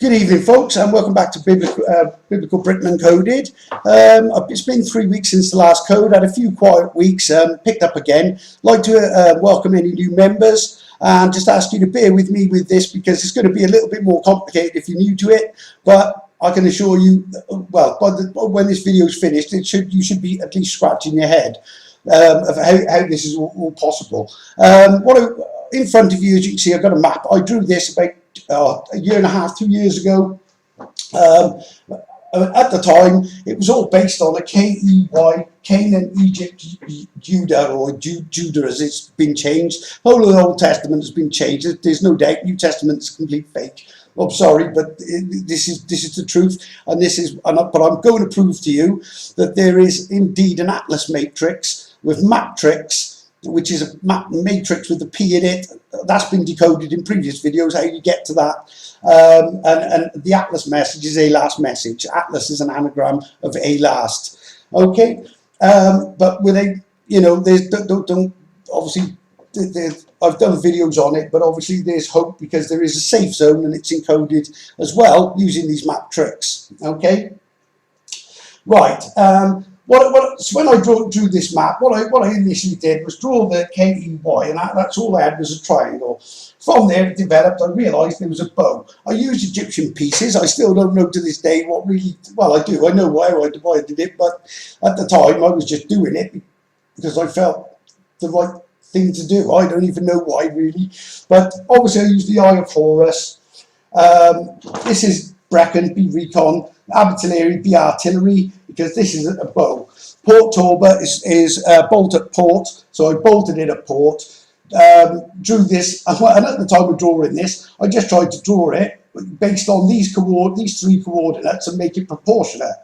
Good evening, folks, and welcome back to Biblical Britain Uncoded. It's been 3 weeks since the last code. Had a few quiet weeks, picked up again. Like to welcome any new members and just ask you to bear with me with this because it's going to be a little bit more complicated if you're new to it. But I can assure you, well, when this video is finished, you should be at least scratching your head of how this is all possible. In front of you, as you can see, I've got a map. I drew this about a year and a half, 2 years ago. At the time, it was all based on a K-E-Y, Canaan, Egypt, Judah, or Judah as it's been changed. The whole of the Old Testament has been changed. There's no doubt New Testament is a complete fake. I'm sorry, but this is the truth, and but I'm going to prove to you that there is indeed an atlas matrix with map tricks, which is a map matrix with the P in it. That's been decoded in previous videos, how you get to that. And the Atlas message is a last message. Atlas is an anagram of a last. Okay? But with a, don't obviously, I've done videos on it, but obviously there's hope because there is a safe zone and it's encoded as well using these map tricks. Okay? Right. So when I drew this map, what I initially did was draw the K-E-Y, and that's all I had was a triangle. From there it developed, I realised there was a bow. I used Egyptian pieces. I still don't know to this day what really, well I do, I know why I did it, but at the time I was just doing it because I felt the right thing to do. I don't even know why really, but obviously I used the Eye of Horus. This is Brecon, B Recon, Artillery, B Artillery, because this is a bow. Port Torba is bolt at port, so I bolted it at port. Drew this, and at the time of drawing this, I just tried to draw it based on these three coordinates and make it proportionate.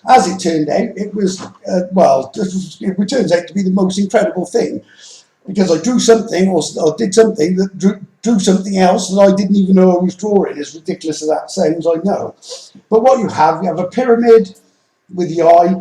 As it turned out, it was it turns out to be the most incredible thing, because I drew something or did something that drew something else that I didn't even know I was drawing. As ridiculous as that sounds, I know. But what you have a pyramid with the eye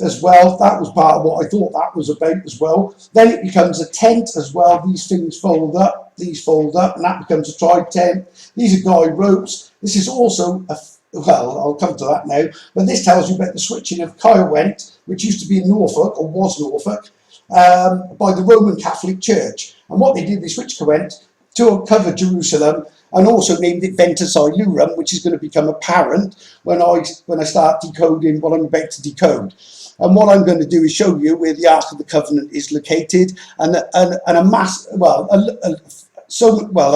as well. That was part of what I thought that was about as well. Then it becomes a tent as well. These things fold up, these fold up, and that becomes a tri-tent. These are guide ropes. This is also I'll come to that now, but this tells you about the switching of Caerwent, which used to be in Norfolk, or was Norfolk, by the Roman Catholic Church. And what they did, they switched Caerwent to cover Jerusalem, and also named it Ventus Ilurum, which is going to become apparent when I start decoding what I'm about to decode. And what I'm going to do is show you where the Ark of the Covenant is located, and a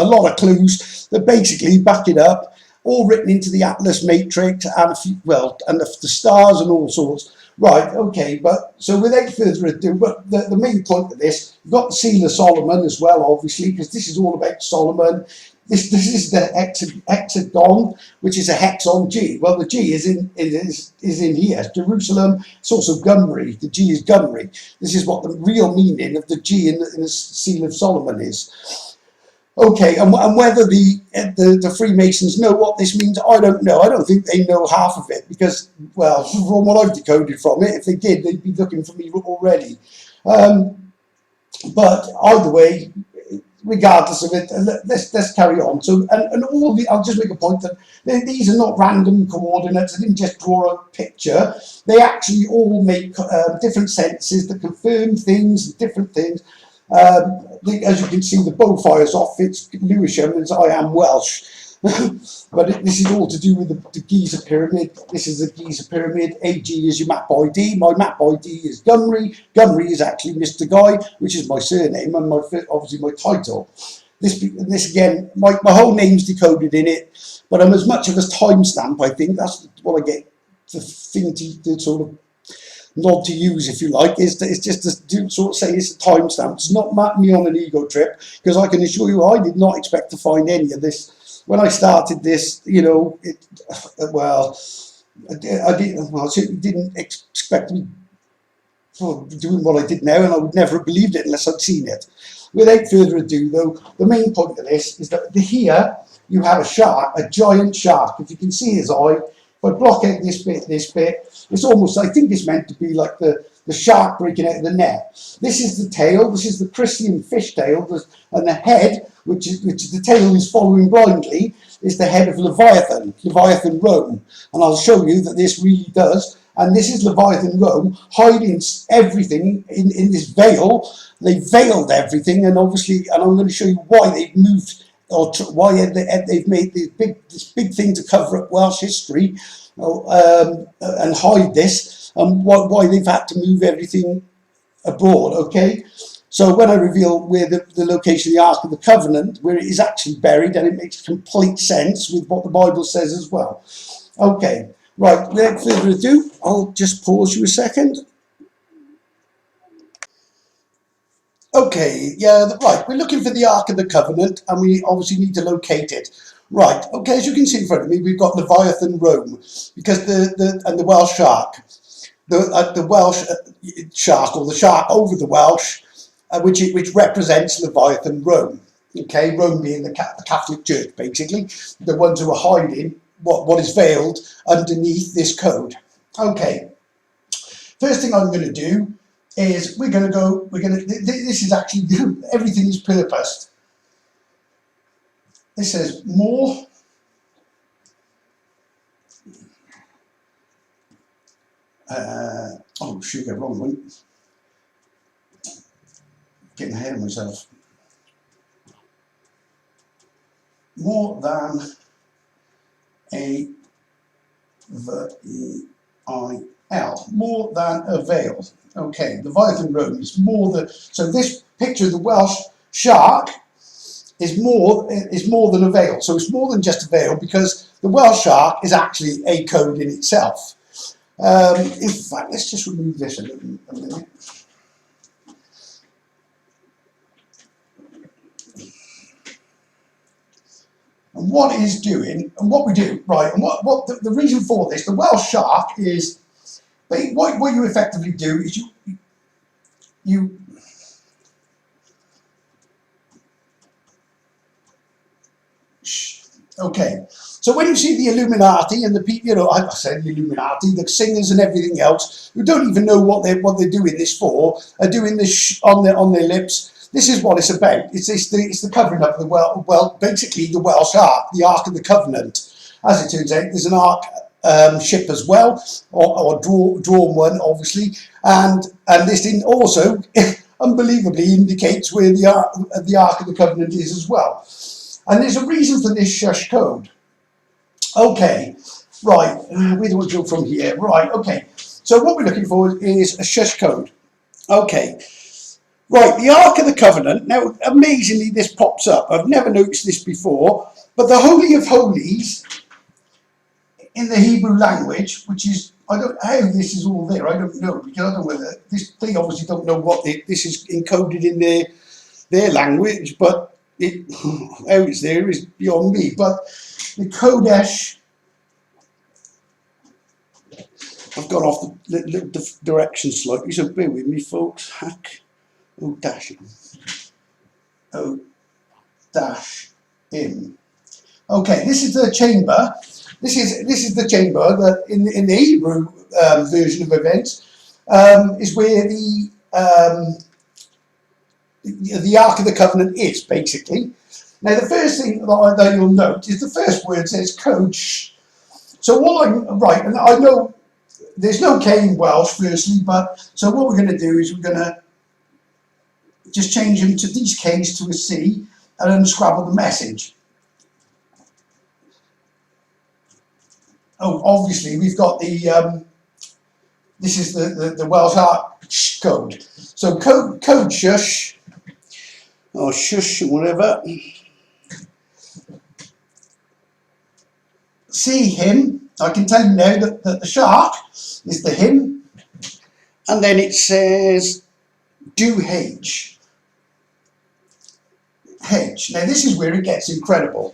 lot of clues that basically back it up, all written into the Atlas matrix, and the stars and all sorts. Right, okay, but so without further ado, but the main point of this, you've got the Seal of Solomon as well, obviously, because this is all about Solomon. This is the hexagon, which is a hex on G. Well, the G is in here, Jerusalem. It's also Gumri. The G is Gumri. This is what the real meaning of the G in the Seal of Solomon is. Okay, and whether the Freemasons know what this means, I don't know. I don't think they know half of it because, well, from what I've decoded from it, if they did, they'd be looking for me already. But either way, regardless of it, let's carry on. So, and all the, I'll just make a point that these are not random coordinates. I didn't just draw a picture. They actually all make different sentences that confirm things, different things. As you can see, the bow fires off. It's Lewisham as I am Welsh. But this is all to do with the Giza Pyramid. This is the Giza Pyramid. AG is your map ID. My map ID is Gumri. Gumri is actually Mr. Guy, which is my surname and obviously my title. This again, my whole name's decoded in it, but I'm as much of a timestamp, I think. That's what I get the thing to sort of nod to use, if you like, it's just to sort of say it's a timestamp. It's not me on an ego trip, because I can assure you I did not expect to find any of this. When I started this, I certainly didn't expect to be doing what I did now, and I would never have believed it unless I'd seen it. Without further ado, though, the main point of this is that here you have a shark, a giant shark. If you can see his eye, if I block out this bit, it's almost, I think it's meant to be like the shark breaking out of the net. This is the tail, this is the Christian fish tail, and the head, which is the tail is following blindly, is the head of Leviathan Rome. And I'll show you that this really does. And this is Leviathan Rome hiding everything in this veil. They veiled everything, and obviously, and I'm going to show you why they've moved, or why they've made this big thing to cover up Welsh history and hide this, and why they've had to move everything abroad. Okay, so when I reveal where the location of the Ark of the Covenant, where it is actually buried, and it makes complete sense with what the Bible says as well. Okay. Right, without further ado, I'll just pause you a second. Okay, yeah, right, we're looking for the Ark of the Covenant, and we obviously need to locate it. Right, okay, as you can see in front of me, we've got Leviathan Rome, because the Welsh shark. The Welsh shark, or the shark over the Welsh, which represents Leviathan Rome. Okay, Rome being the Catholic Church, basically, the ones who are hiding what is veiled underneath this code. Okay, first thing I'm going to do is this is actually, everything is purposed. This says more oh sugar, wrong one, getting ahead of myself. More than a V-E-I-L, more than a veil. Okay, Leviathan Rome is more than, so this picture of the Welsh shark is more than a veil. So it's more than just a veil, because the Welsh shark is actually a code in itself. In fact, let's just remove this a minute. And what it is doing, and what we do, right, and what the reason for this, the Welsh shark is, what you effectively do is you okay, so when you see the Illuminati and the people, you know, I said the Illuminati, the singers and everything else, who don't even know what they're doing this for, are doing this on their lips. This is what it's about. It's the covering up of the basically the Welsh Ark, the Ark of the Covenant. As it turns out, there's an Ark ship as well, or drawn one, obviously, and this also unbelievably indicates where the Ark of the Covenant is as well. And there's a reason for this shush code. Okay, right, where do we go from here? Right, okay, so what we're looking for is a shush code. Okay. Right, the Ark of the Covenant. Now, amazingly, this pops up. I've never noticed this before, but the Holy of Holies in the Hebrew language, which is, I don't know how this is all there. I don't know, because I don't know whether they obviously don't know what this is encoded in their language, but how it's there is beyond me. But the Kodesh, I've gone off the direction slightly, so bear with me, folks. Hack. Oh dash in. Okay, this is the chamber. This is the chamber that in the Hebrew version of events is where the Ark of the Covenant is, basically. Now, the first thing that you'll note is the first word says coach. So what I'm right, and I know there's no K in Welsh, firstly, but so what we're going to do is we're going to just change them to these K's to a C and unscrabble the message. Oh, obviously we've got the this is the Welsh Ark code. So code shush or shush or whatever. See him. I can tell you now that the shark is the him, and then it says do H. Now this is where it gets incredible,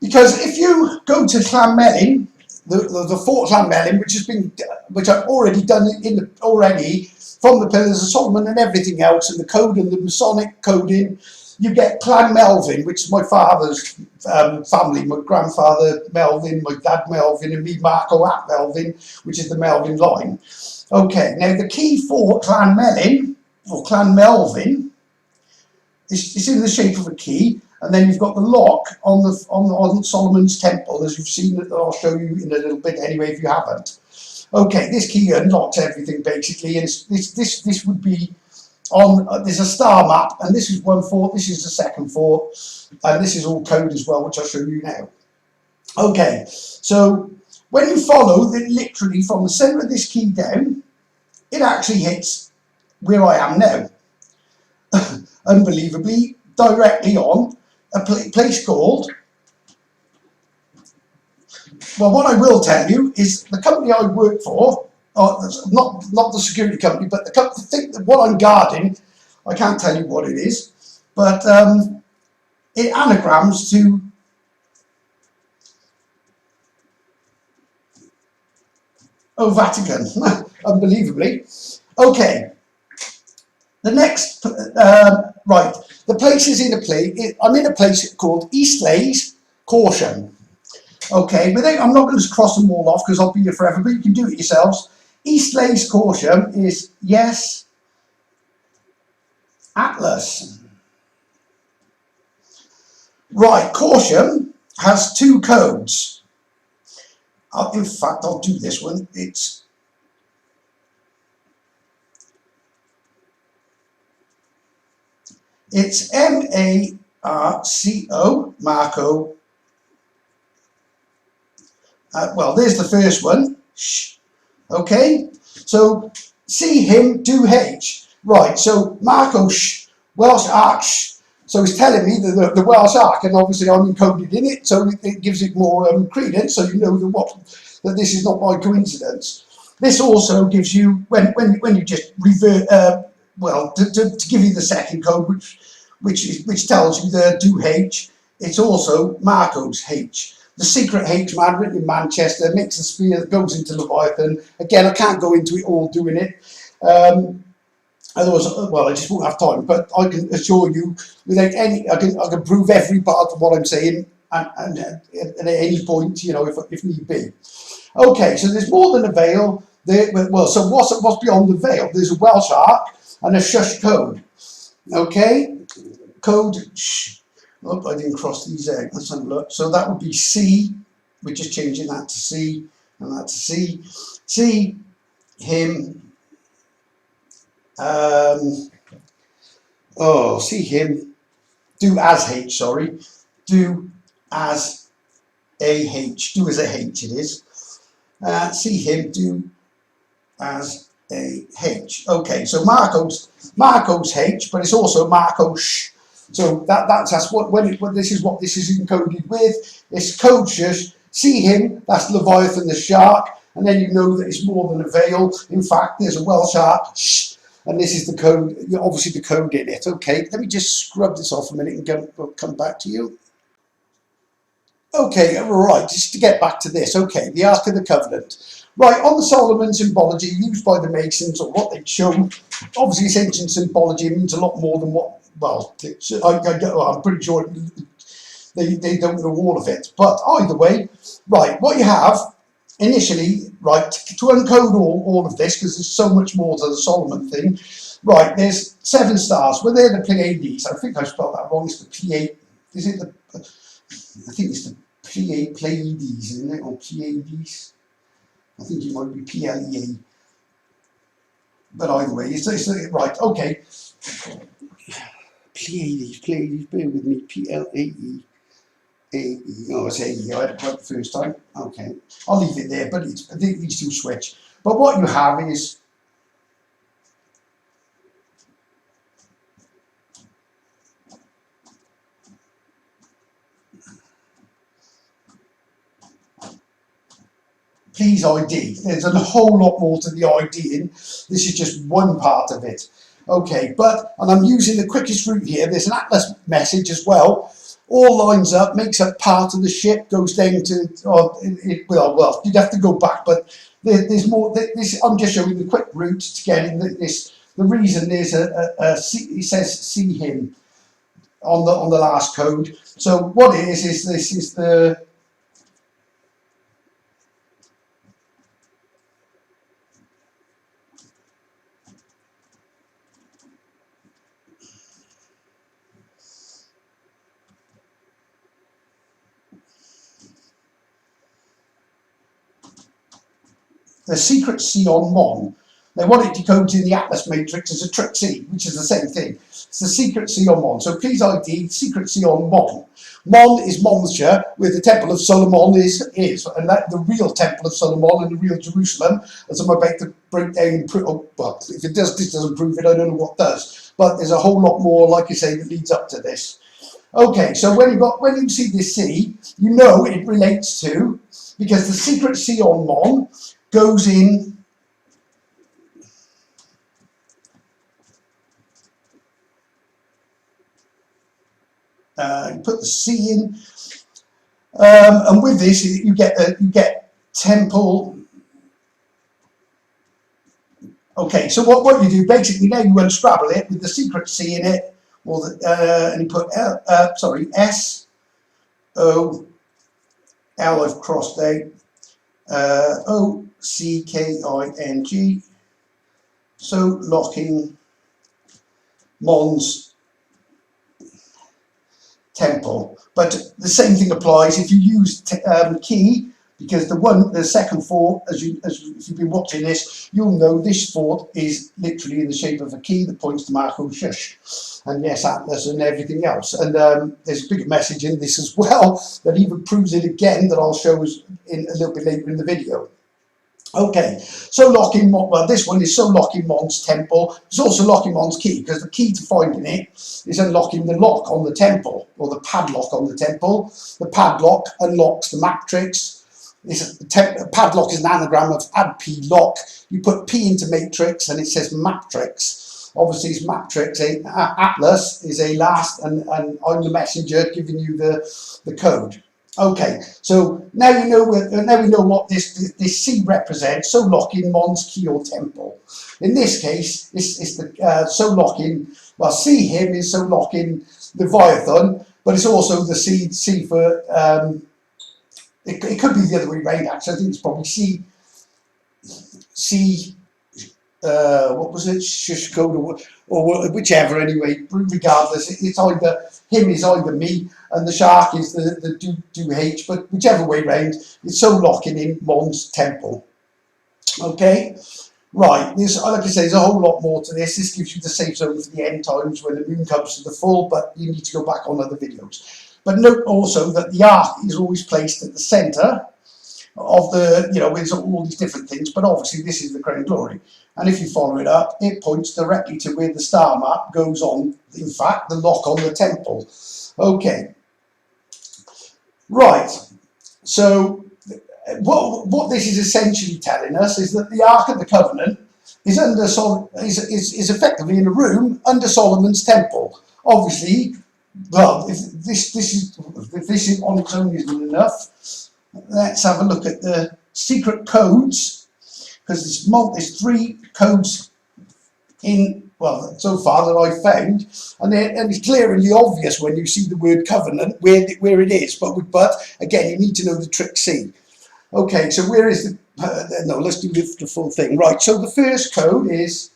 because if you go to Llanmelin, the Fort Llanmelin, which I've already done already from the Pillars of Solomon and everything else, and the code and the Masonic coding, you get Clan Melvin, which is my father's family, my grandfather Melvin, my dad Melvin, and me Marco Ap Melvin, which is the Melvin line. Okay, now the key for Clan Melvin, or Clan Melvin, it's in the shape of a key, And then you've got the lock on Solomon's temple, as you've seen. I'll show you in a little bit anyway if you haven't. Okay, this key unlocks everything basically, and this would be on. There's a star map, and this is one fort. This is the second fort, and this is all code as well, which I'll show you now. Okay, so when you follow literally from the center of this key down, it actually hits where I am now. Unbelievably, directly on a place called. Well, what I will tell you is the company I work for, not the security company, but the thing that what I'm guarding. I can't tell you what it is, but it anagrams to. Oh, Vatican, unbelievably. Okay, the next, right, the place is in a place, I'm in a place called Eastleigh's Caution. Okay, but I'm not going to cross them all off because I'll be here forever, but you can do it yourselves. Eastleigh's Caution is, yes, Atlas. Right, Caution has two codes. In fact, I'll do this one. It's MARCO, Marco. Well, there's the first one. Shh. Okay, so see him, do H. Right, so Marco, shh, Welsh arc, shh. So he's telling me that the Welsh arc, and obviously I'm encoded in it, so it gives it more credence, so you know that this is not by coincidence. This also gives you, when you just revert, well, to give you the second code, which tells you the do H, it's also Marco's H. The secret H man written in Manchester makes a spear that goes into Leviathan. Again, I can't go into it all doing it. Otherwise, well, I just won't have time. But I can assure you, without any, I can prove every part of what I'm saying, and at any point, you know, if need be. Okay, so there's more than a veil. Well, so what's beyond the veil? There's a Welsh arc and a shush code. Okay, code. Shh. Oh, I didn't cross these out. Let's have a look. So that would be C. We're just changing that to C and that to C. C, him. See him. Do as H. Sorry. Do as a H. Do as a H. It is. See him. Do as a H. Okay. So Marco's H, but it's also Marco's. So that's what this is what this is encoded with. It's code shush. See him. That's Leviathan the shark, and then you know that it's more than a veil. In fact, there's a Welsh arc, shh, and this is the code. Obviously, the code in it. Okay, let me just scrub this off a minute and we'll come back to you. Okay, right. Just to get back to this. Okay, the Ark of the Covenant. Right, on the Solomon symbology used by the Masons, or what they'd shown, obviously it's ancient symbology. It means a lot more than what. Well, I'm pretty sure they don't know all of it. But either way, right, what you have initially, right, to encode all of this, because there's so much more to the Solomon thing, right, there's 7 stars. Well, they're the Pleiades. I think I spelled that wrong. It's the Pleiades. Is it the... I think it's the Pleiades, isn't it? Or Pleiades. I think it might be PLEA. But either way, it's right, okay. Pleiades, bear with me, P-L-A-E. Oh, it's A-E, I had it right the first time. Okay, I'll leave it there, but I think these two switch. But what you have is, please ID. There's a whole lot more to the IDing. This is just one part of it. Okay, and I'm using the quickest route here. There's an Atlas message as well. All lines up, makes up part of the ship, goes down to, well, you'd have to go back, but there's more. I'm just showing the quick route to get in this. The reason there's it says see him on the last code. So what it is this is the, the secret C on Mon. Now what it decodes in the Atlas matrix is a trick C, which is the same thing. It's the secret C on Mon. So please ID secret C on Mon. Mon is Monmouthshire, where the Temple of Solomon is, and that the real Temple of Solomon and the real Jerusalem, as I'm about to break down and prove. Oh, well, if it does, this doesn't prove it, I don't know what does. But there's a whole lot more, like I say, that leads up to this. Okay, so when you see this C, you know it relates to, because the secret C on Mon goes in. You put the C in, and with this you get temple. Okay, so what you do basically, now you unscrabble it with the secret C in it, or the, and you put S O L, I've crossed out, O C K I N G. So locking Mon's temple, but the same thing applies if you use key, because the second fort, if you've been watching this, you'll know this fort is literally in the shape of a key that points to Marco Shush, and yes, Atlas and everything else. And there's a big message in this as well that even proves it again, that I'll show us in a little bit later in the video. Okay, so locking Mon, well, this one is so locking Mon's temple. It's also locking Mon's key, because the key to finding it is unlocking the lock on the temple, or the padlock on the temple. The padlock unlocks the matrix. Padlock is an anagram of add P lock. You put P into matrix and it says matrix. Obviously it's matrix. Atlas is a last, and I'm the messenger giving you the code. Okay, so now you know now we know what this C represents. So locking Mon's key or temple. In this case, it's the so locking. Well, C him is so locking Leviathan, but it's also the C for. It could be the other way around. Actually, I think it's probably C. What was it? Shush code or whichever. Anyway, regardless, it's either him is either me, and the shark is the do H, but whichever way round, it's so locking in Mon's temple. Okay, right. There's, like I say, there's a whole lot more to this. This gives you the safe zone for the end times when the moon comes to the full, but you need to go back on other videos. But note also that the ark is always placed at the centre of the, there's all these different things, but obviously this is the crown glory. And if you follow it up, it points directly to where the star map goes on, in fact, the lock on the temple. Okay. Right. So what this is essentially telling us is that the Ark of the Covenant is is effectively in a room under Solomon's temple. Obviously, well, if this is on its own isn't enough, let's have a look at the secret codes, because there's 3 codes in, well, so far that I've found, and it's clearly obvious when you see the word covenant where it is, but again, you need to know the trick C. Okay, so where is the, no, let's do the full thing. Right, so the first code is,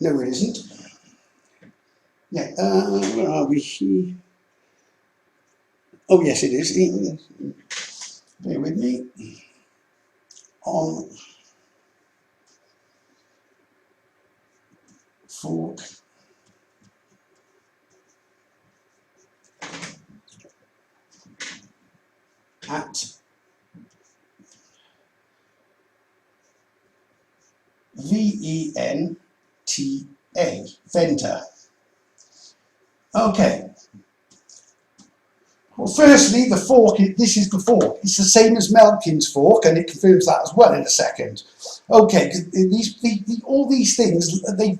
no it isn't. Yeah, where are we? Oh yes, it is. Bear with me. On fork at VENTA, Venta. Okay. Well, firstly, the fork, this is the fork. It's the same as Melkin's fork, and it confirms that as well in a second. Okay, because all these things, they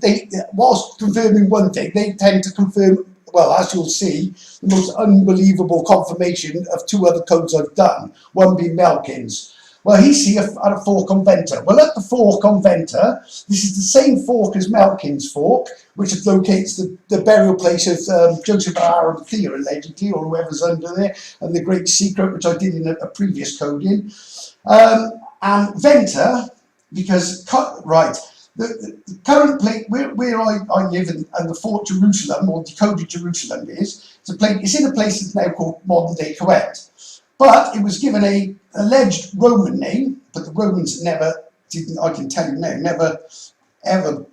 whilst confirming one thing, they tend to confirm, well, as you'll see, the most unbelievable confirmation of 2 other codes I've done, one being Melkin's. Well, he's here at a fork on Venta. Well, at the fork on Venta, this is the same fork as Melkin's fork, which locates the burial place of Joseph R. and Thea, allegedly, or whoever's under there, and the Great Secret, which I did in a previous coding. And Venta, because, right, the current place where I live and the Fort Jerusalem, or Decoded Jerusalem, it's in a place that's now called modern day Kuwait. But it was given a alleged Roman name, but the Romans never didn't, I can tell you now, never ever,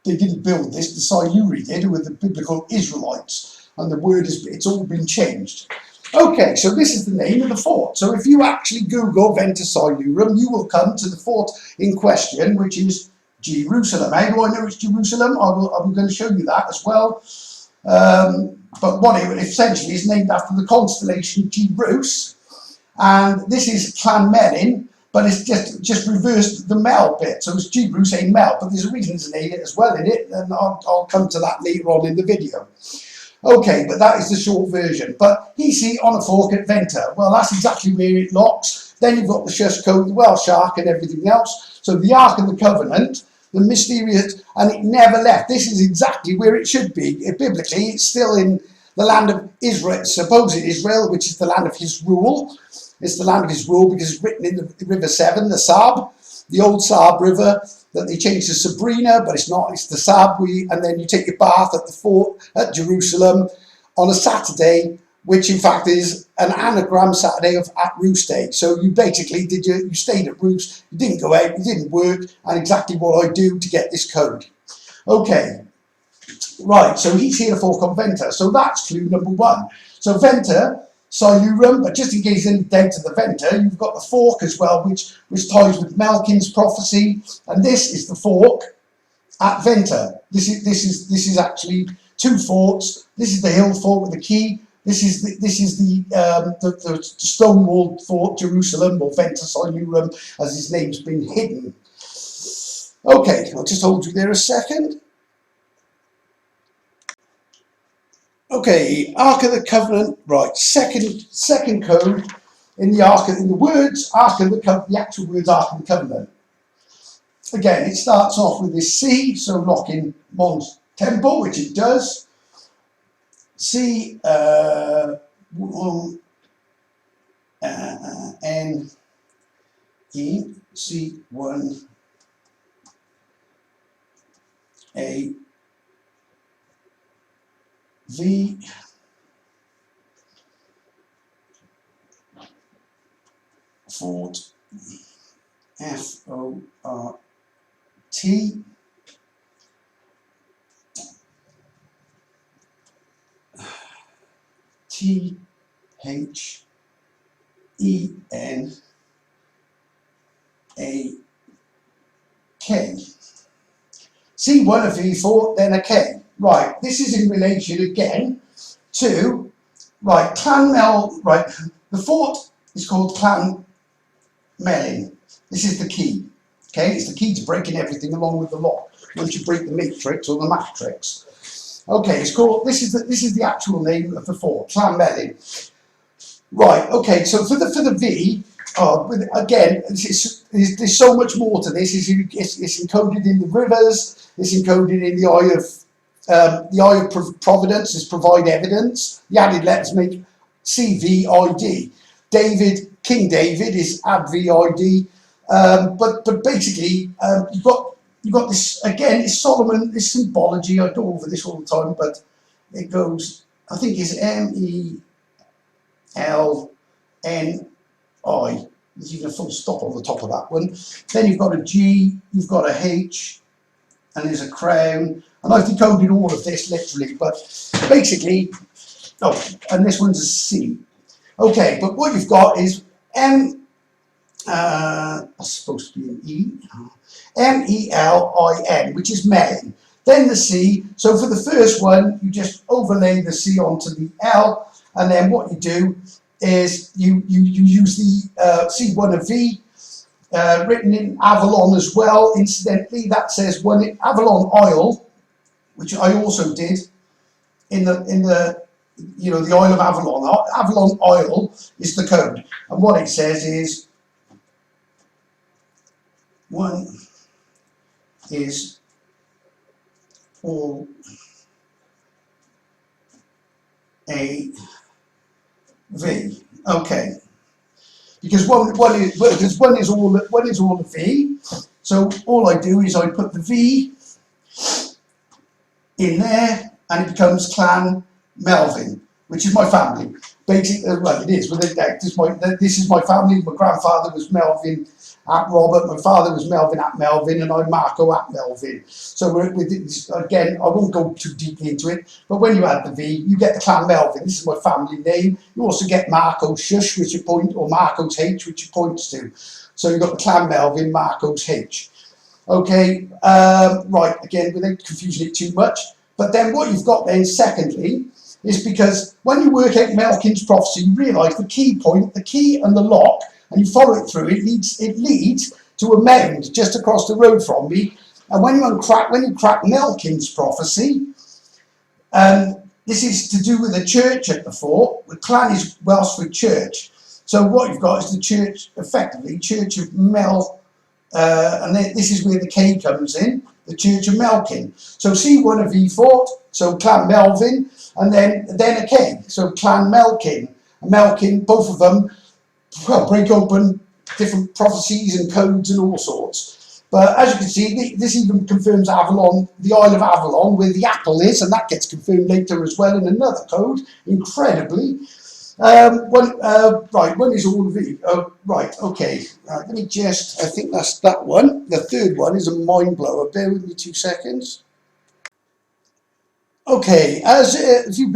they didn't build this, the Siluri did, who were the biblical Israelites, and the word it's all been changed. Okay, so this is the name of the fort. So if you actually Google Venta Silurum, you will come to the fort in question, which is Jerusalem. How do I know it's Jerusalem? I'm going to show you that as well. But what it essentially is named after the constellation Jerus, and this is Clan Melin, but it's just reversed the Mel bit. So it's Jerus a Mel, but there's a reason there's an A as well in it, and I'll come to that later on in the video. Okay, but that is the short version. But see on a fork at Venta. Well, that's exactly where it locks. Then you've got the Shush Code, the Welsh Ark, and everything else. So the Ark of the Covenant, the mysterious, and it never left. This is exactly where it should be. Biblically, it's still in the land of Israel, supposed Israel, which is the land of his rule. It's the land of his rule because it's written in the River Severn, the Sab, the old Sab River that they changed to Sabrina, but it's not, it's the Sab. And then you take your bath at the fort at Jerusalem on a Saturday, which in fact is an anagram Saturday of at Roost Day. So you basically you stayed at Roost, you didn't go out, you didn't work, and exactly what I do to get this code. Okay, right, so he's here for Venta. So that's clue number one. So Venta, Silurum, but just in case any doubt to the Venta, you've got the fork as well, which ties with Malkin's prophecy, and this is the fork at Venta. This is actually two forts. This is the hill fort with the key. This is the stone-walled fort Jerusalem, or Venta Silurum, as his name's been hidden. Okay, I'll just hold you there a second. Okay, Ark of the Covenant, right, second code in the Ark of, in the words, Ark of the Covenant, the actual words Ark of the Covenant. Again, it starts off with this C, so lock in Mon's temple, which it does. C, N, E, C1, A, V, Fort, F-O-R-T, T-H-E-N-A-K. C1 a V4, then a K. Right, this is in relation again to, right, Clan Mel, right, the fort is called Clan Melin. This is the key, okay? It's the key to breaking everything along with the lock, once you break the matrix or the matrix. Okay, it's called, this is the actual name of the fort, Clan Melin. Right, okay, so for the V, again, there's so much more to this. It's encoded in the rivers, it's encoded in the Eye of Providence is provide evidence. The added letters make CVID. King David is add VID. But basically, you've got this again. It's Solomon. It's symbology. I go over this all the time, but it goes. I think it's MELNI. There's even a full stop on the top of that one. Then you've got a G. You've got a H, and there's a crown. And I've decoded all of this literally, but basically, and this one's a C. Okay, but what you've got is that's supposed to be an E, MELIN, which is Melin. Then the C, so for the first one, you just overlay the C onto the L, and then what you do is you use the C1 of V, written in Avalon as well. Incidentally, that says Avalon Oil, which I also did in the the Oil of Avalon. Avalon Oil is the code, and what it says is 1 is all a V. Okay, because one is all a V, So all I do is I put the V in there, and it becomes Clan Melvin, which is my family. Basically, well, it is. This is my family. My grandfather was Melvin at Robert. My father was Melvin at Melvin, and I'm Marco at Melvin. So again, I won't go too deeply into it. But when you add the V, you get the Clan Melvin. This is my family name. You also get Marco's Shush, which you point, or Marco's H, which it points to. So you've got the Clan Melvin, Marco's H. Okay, right, again, without confusing it too much. But then what you've got then, secondly, is because when you work out Melkin's prophecy, you realise the key point, the key and the lock, and you follow it through, it leads to a mound just across the road from me. And when you crack Melkin's prophecy, this is to do with the church at the fort. The clan is Welsford Church. So what you've got is the church, effectively, Church of Mel. And then this is where the K comes in, the Church of Melkin. So C1 of V fort, so Clan Melvin, and then a K, so Clan Melkin. Melkin, both of them, well, break open different prophecies and codes and all sorts. But as you can see, this even confirms Avalon, the Isle of Avalon, where the apple is, and that gets confirmed later as well in another code, incredibly. Right, when is all of it? Right, okay. Right, let me just, I think that's that one. The third one is a mind blower. Bear with me 2 seconds. Okay, if you've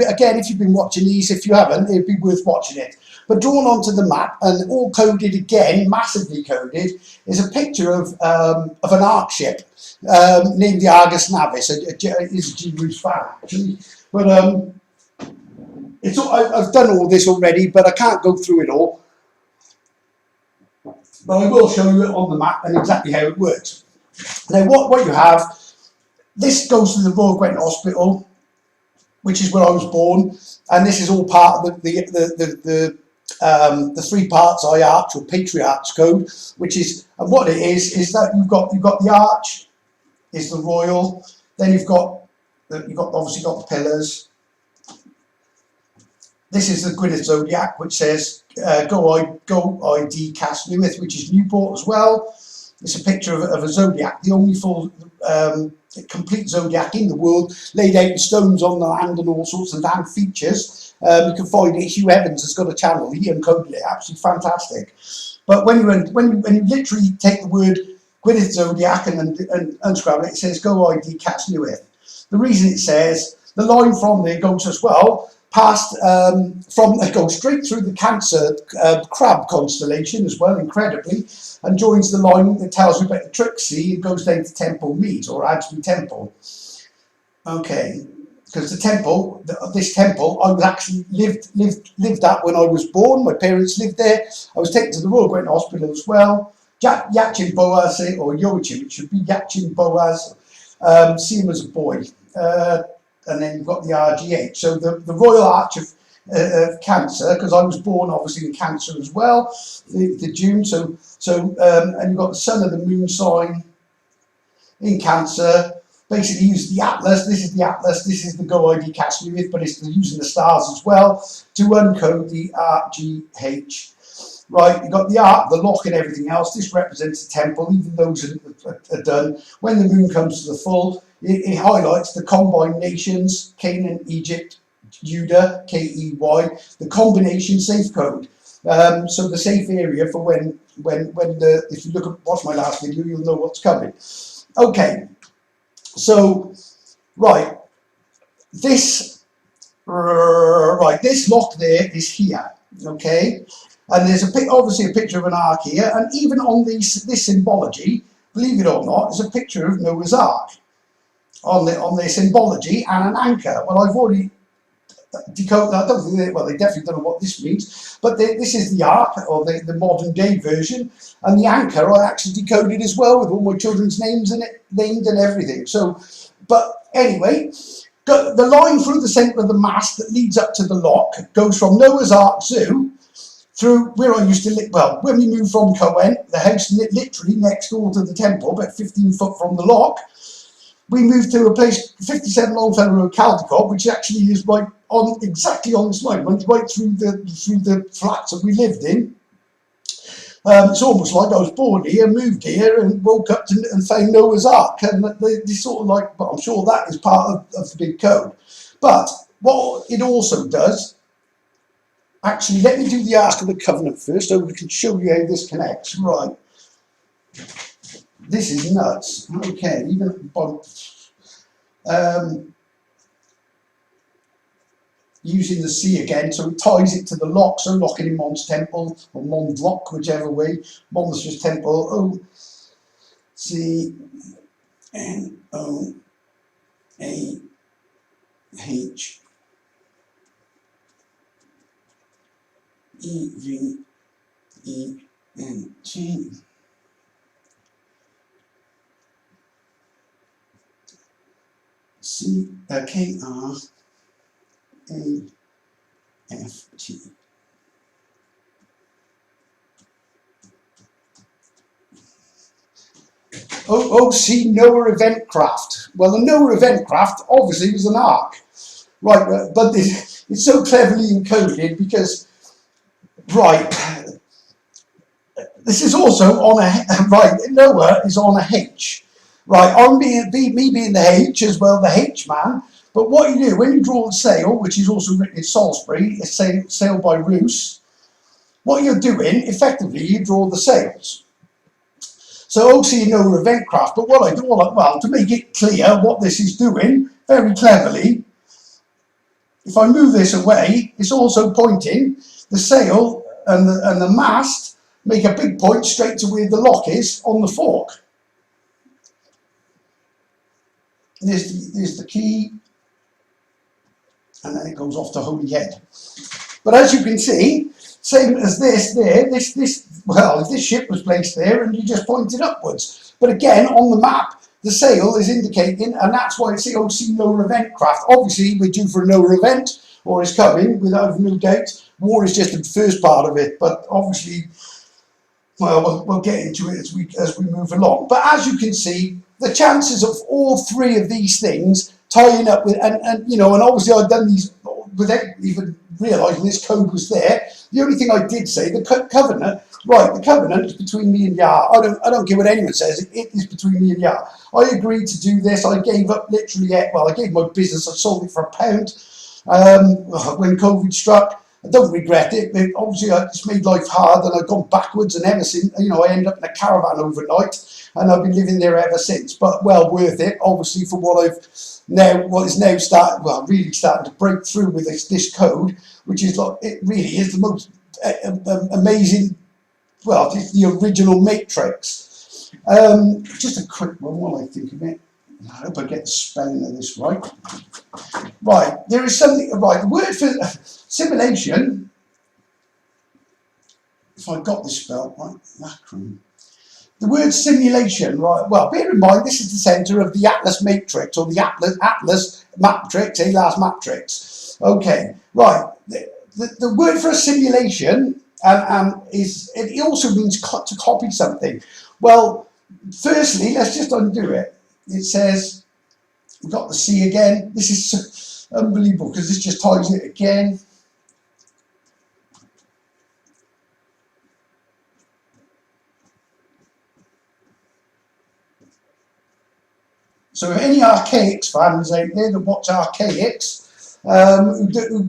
been watching these, if you haven't, it'd be worth watching it. But drawn onto the map and all coded again, massively coded, is a picture of an ark ship named the Argus Navis. It's a G-Bruce fan, actually. But I've done all this already, but I can't go through it all. But I will show you it on the map and exactly how it works. Now, what you have, this goes to the Royal Gwent Hospital, which is where I was born, and this is all part of the 3 parts I arch or patriarch's code, which is, and what it is that you've got the arch is the royal, then you've obviously got the pillars. This is the Gwynedd Zodiac, which says go ID Cast Newith, which is Newport as well. It's a picture of a zodiac, the only full complete zodiac in the world, laid out in stones on the land and all sorts of damn features. You can find it. Hugh Evans has got a channel. He uncoded it. Absolutely fantastic. But when you literally take the word Gwynedd Zodiac and unscramble it, it says go ID Cast Newith. The reason it says, the line from there goes as well past it goes straight through the Cancer crab constellation as well, incredibly, and joins the line that tells you about the Trixie and goes down to Temple Meads or Adsley Temple. Okay, because the temple, this temple, I was actually lived at when I was born. My parents lived there. I was taken to the Royal Gwent Hospital as well. Yachin Boaz, or Yoachim, it should be Yachin Boaz. See him as a boy. And then you've got the RGH. So the Royal Arch of Cancer, because I was born obviously in Cancer as well, the June. And you've got the Sun of the Moon sign in Cancer. Basically use the Atlas. This is the Atlas. This is the Go ID Cast Newith, but it's using the stars as well to uncode the RGH. Right, you've got the ark, the lock and everything else. This represents the temple, even those are done. When the moon comes to the full, it highlights the combined nations, Canaan, Egypt, Judah, K-E-Y, the combination safe code. So the safe area for when if you watch my last video, you'll know what's coming. Okay, so, right, this lock there is here, okay? And there's obviously a picture of an ark here, and even on this symbology, believe it or not, there's a picture of Noah's Ark on their symbology and an anchor. Well, I've already decoded. I don't think they definitely don't know what this means, but this is the ark, or the modern day version, and the anchor I actually decoded as well with all my children's names in it, named and everything. So, but anyway, the line through the centre of the mast that leads up to the lock goes from Noah's Ark Zoo through where I used to live. Well, when we moved from Cohen, the house literally next door to the temple, about 15 foot from the lock, we moved to a place, 57 Longfellow Road, Caldecott, which actually is exactly on this line, runs right through the flats that we lived in. It's almost like I was born here, moved here, and woke up and found Noah's Ark. And they sort of like, but I'm sure that is part of the big code. But what it also does, actually, let me do the Ark of the Covenant first, so we can show you how this connects. Right. This is nuts. Okay, even at the bottom. Using the sea again, so it ties it to the lock, so locking in Mon's temple, or Mon's lock, whichever way, Monster's temple, O-C-N-O-A-H-E-V-E-N-T. K-R-A-F-T. OC Noah Event Craft. Well, the Noah Event Craft obviously was an ark, right? But it's so cleverly encoded because, right, this is also on a, right, Noah is on a H. Right, I'm me being the H as well, the H man. But what you do when you draw the sail, which is also written in Salisbury, it's sailed by Roos. What you're doing, effectively, you draw the sails. So obviously you know event craft. But what I do, well, to make it clear what this is doing, very cleverly, if I move this away, it's also pointing the sail and the mast make a big point straight to where the lock is on the fork. There's the key, and then it goes off to Holy Head. But as you can see, same as this there, well, if this ship was placed there and you just pointed upwards. But again, on the map, the sail is indicating, and that's why it's the OC Noah event craft. Obviously, we're due for a Noah event, or is coming, without no doubt. War is just the first part of it, but obviously, well, we'll get into it as we move along. But as you can see, the chances of all three of these things tying up with, and you know, and obviously I've done these without even realising this code was there. The only thing I did say, the covenant, right, the covenant is between me and Yah. I don't care what anyone says, it is between me and Yah. I agreed to do this. I gave up literally, well, I gave my business, I sold it for £1 when COVID struck. I don't regret it, but obviously it's made life hard and I've gone backwards, and ever since, you know, I ended up in a caravan overnight and I've been living there ever since. But well worth it, obviously, for what is now really starting to break through with this code, which is like, it really is the most amazing, well, it's the original matrix. Just a quick one while I think of it. I hope I get the spelling of this right. Right, there is something, right, the word for simulation, if I got this spelled right, macron. The word simulation, right, well, bear in mind, this is the centre of the Atlas matrix, or the Atlas matrix, last matrix. Okay, right, the word for a simulation is, it also means to copy something. Well, firstly, let's just undo it. It says, we've got the C again. This is unbelievable because this just ties it again. So if any Archaics fans out there that watch Archaics, who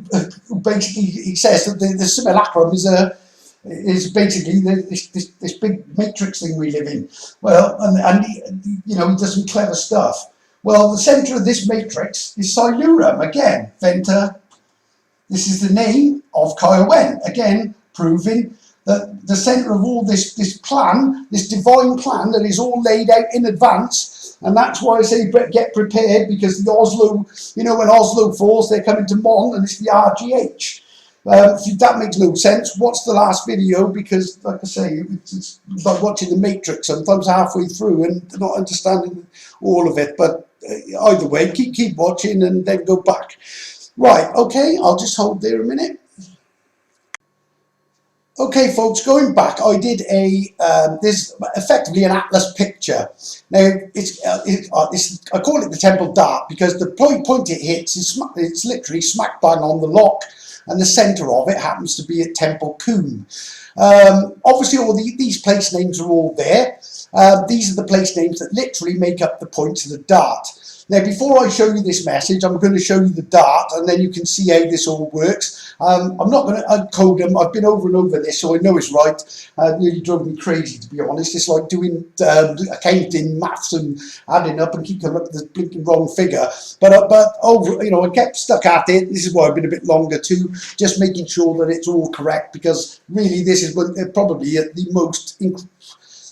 basically, he says that the simulacrum is basically this big matrix thing we live in. Well, and you know, he does some clever stuff. Well, the centre of this matrix is Siluram, again, Venta. This is the name of Kiowen, again, proving that the centre of all this plan, this divine plan that is all laid out in advance. And that's why I say get prepared, because the Oslo, you know, when Oslo falls, they're coming to Mon, and it's the RGH. If that makes no sense, watch the last video, because, like I say, it's like watching the Matrix sometimes halfway through and not understanding all of it. But either way, keep watching and then go back. Right, okay, I'll just hold there a minute. Okay, folks, going back, I did this effectively an atlas picture. Now, I call it the Temple Dart because the point it hits is it's literally smack bang on the lock, and the centre of it happens to be at Temple Coombe. Obviously, these place names are all there. These are the place names that literally make up the points of the dart. Now, before I show you this message, I'm going to show you the dart, and then you can see how this all works. I'm not going to uncode them. I've been over and over this, so I know it's right. It nearly drove me crazy, to be honest. It's like doing accounting, maths, and adding up and keep coming up with the blinking wrong figure. But over, you know, I kept stuck at it. This is why I've been a bit longer too, just making sure that it's all correct, because really this is probably the most.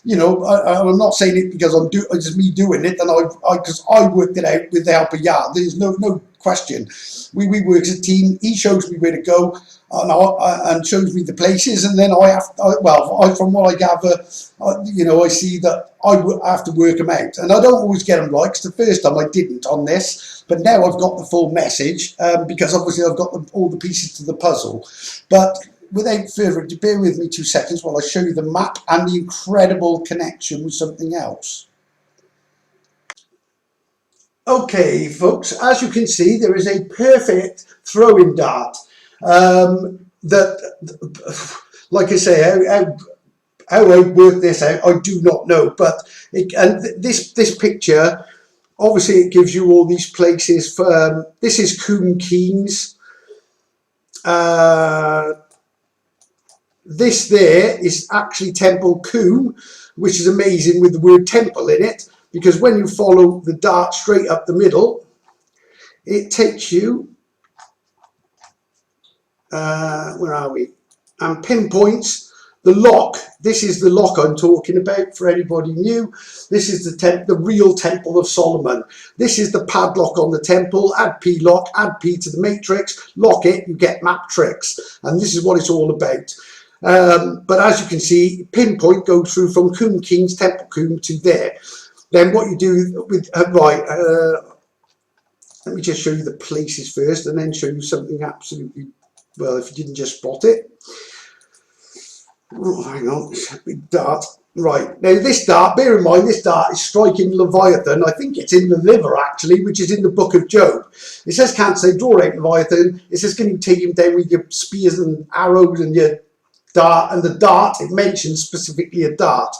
You know, I'm not saying it because it's just me doing it, and because I worked it out with the help of Yard. There's no question. We work as a team. He shows me where to go, and shows me the places, and then from what I gather, you know, I see that I have to work them out, and I don't always get them right. Because the first time I didn't on this, but now I've got the full message, because obviously I've got all the pieces to the puzzle, but. Without further ado, bear with me 2 seconds while I show you the map and the incredible connection with something else. Okay, folks, as you can see, there is a perfect throwing dart. That, like I say, how I work this out, I do not know. But this picture, obviously, it gives you all these places. This is Coombe Keynes. This there is actually Temple Coombe, which is amazing with the word temple in it, because when you follow the dart straight up the middle, it takes you, where are we, and pinpoints the lock. This is the lock I'm talking about for anybody new. This is the real Temple of Solomon. This is the padlock on the temple. Add P lock, add P to the matrix, lock it, you get map tricks. And this is what it's all about. But as you can see, pinpoint goes through from Coombe Keynes, Temple Coombe to there. Then what you do with, let me just show you the places first, and then show you something absolutely, well, if you didn't just spot it. Oh, hang on, it's a big dart. Right, now this dart, bear in mind, this dart is striking leviathan. I think it's in the liver, actually, which is in the book of Job. It says, can't say, draw out leviathan. It says, can you take him down with your spears and arrows and your dart? And the dart, it mentions specifically a dart.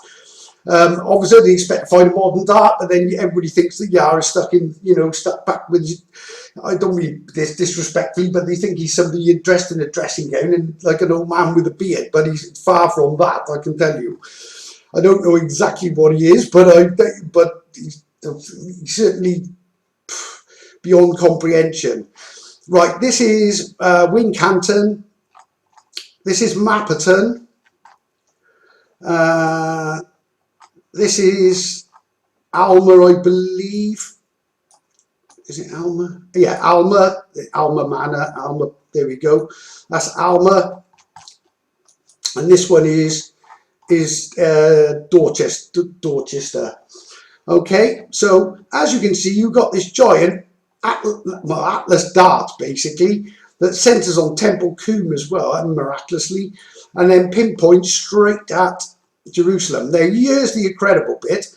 Obviously they expect to find a modern dart, but then everybody thinks that Yar is stuck back with, I don't mean this disrespectfully, but they think he's somebody dressed in a dressing gown and like an old man with a beard, but he's far from that, I can tell you. I don't know exactly what he is, but he's certainly beyond comprehension. Right, this is Wincanton. This is Mapperton. This is Alma, I believe. Is it Alma? Yeah, Alma. Alma Manor. Alma. There we go. That's Alma. And this one is Dorchester. Okay. So as you can see, you've got this giant Atlas dart, basically, that centres on Temple Coombe as well, and miraculously, and then pinpoints straight at Jerusalem. Now, here's the incredible bit.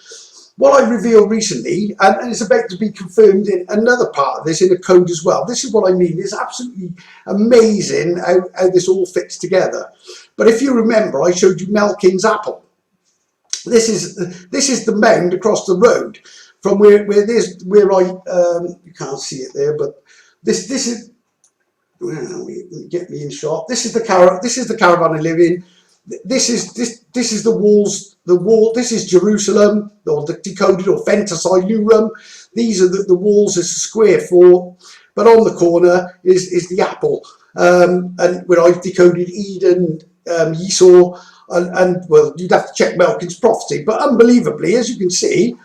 What I revealed recently, and it's about to be confirmed in another part of this, in a code as well. This is what I mean. It's absolutely amazing how this all fits together. But if you remember, I showed you Melkin's apple. This is the mound across the road from where you can't see it there, but this is. Well, get me in shot. This is the caravan I live in. This is the walls. This is Jerusalem, or the Decoded, or Ventus Ilurum. These are the walls. It's a square fort, but on the corner is the apple. And where I've decoded Eden, Esau, and well, you'd have to check Melkin's prophecy. But unbelievably, as you can see,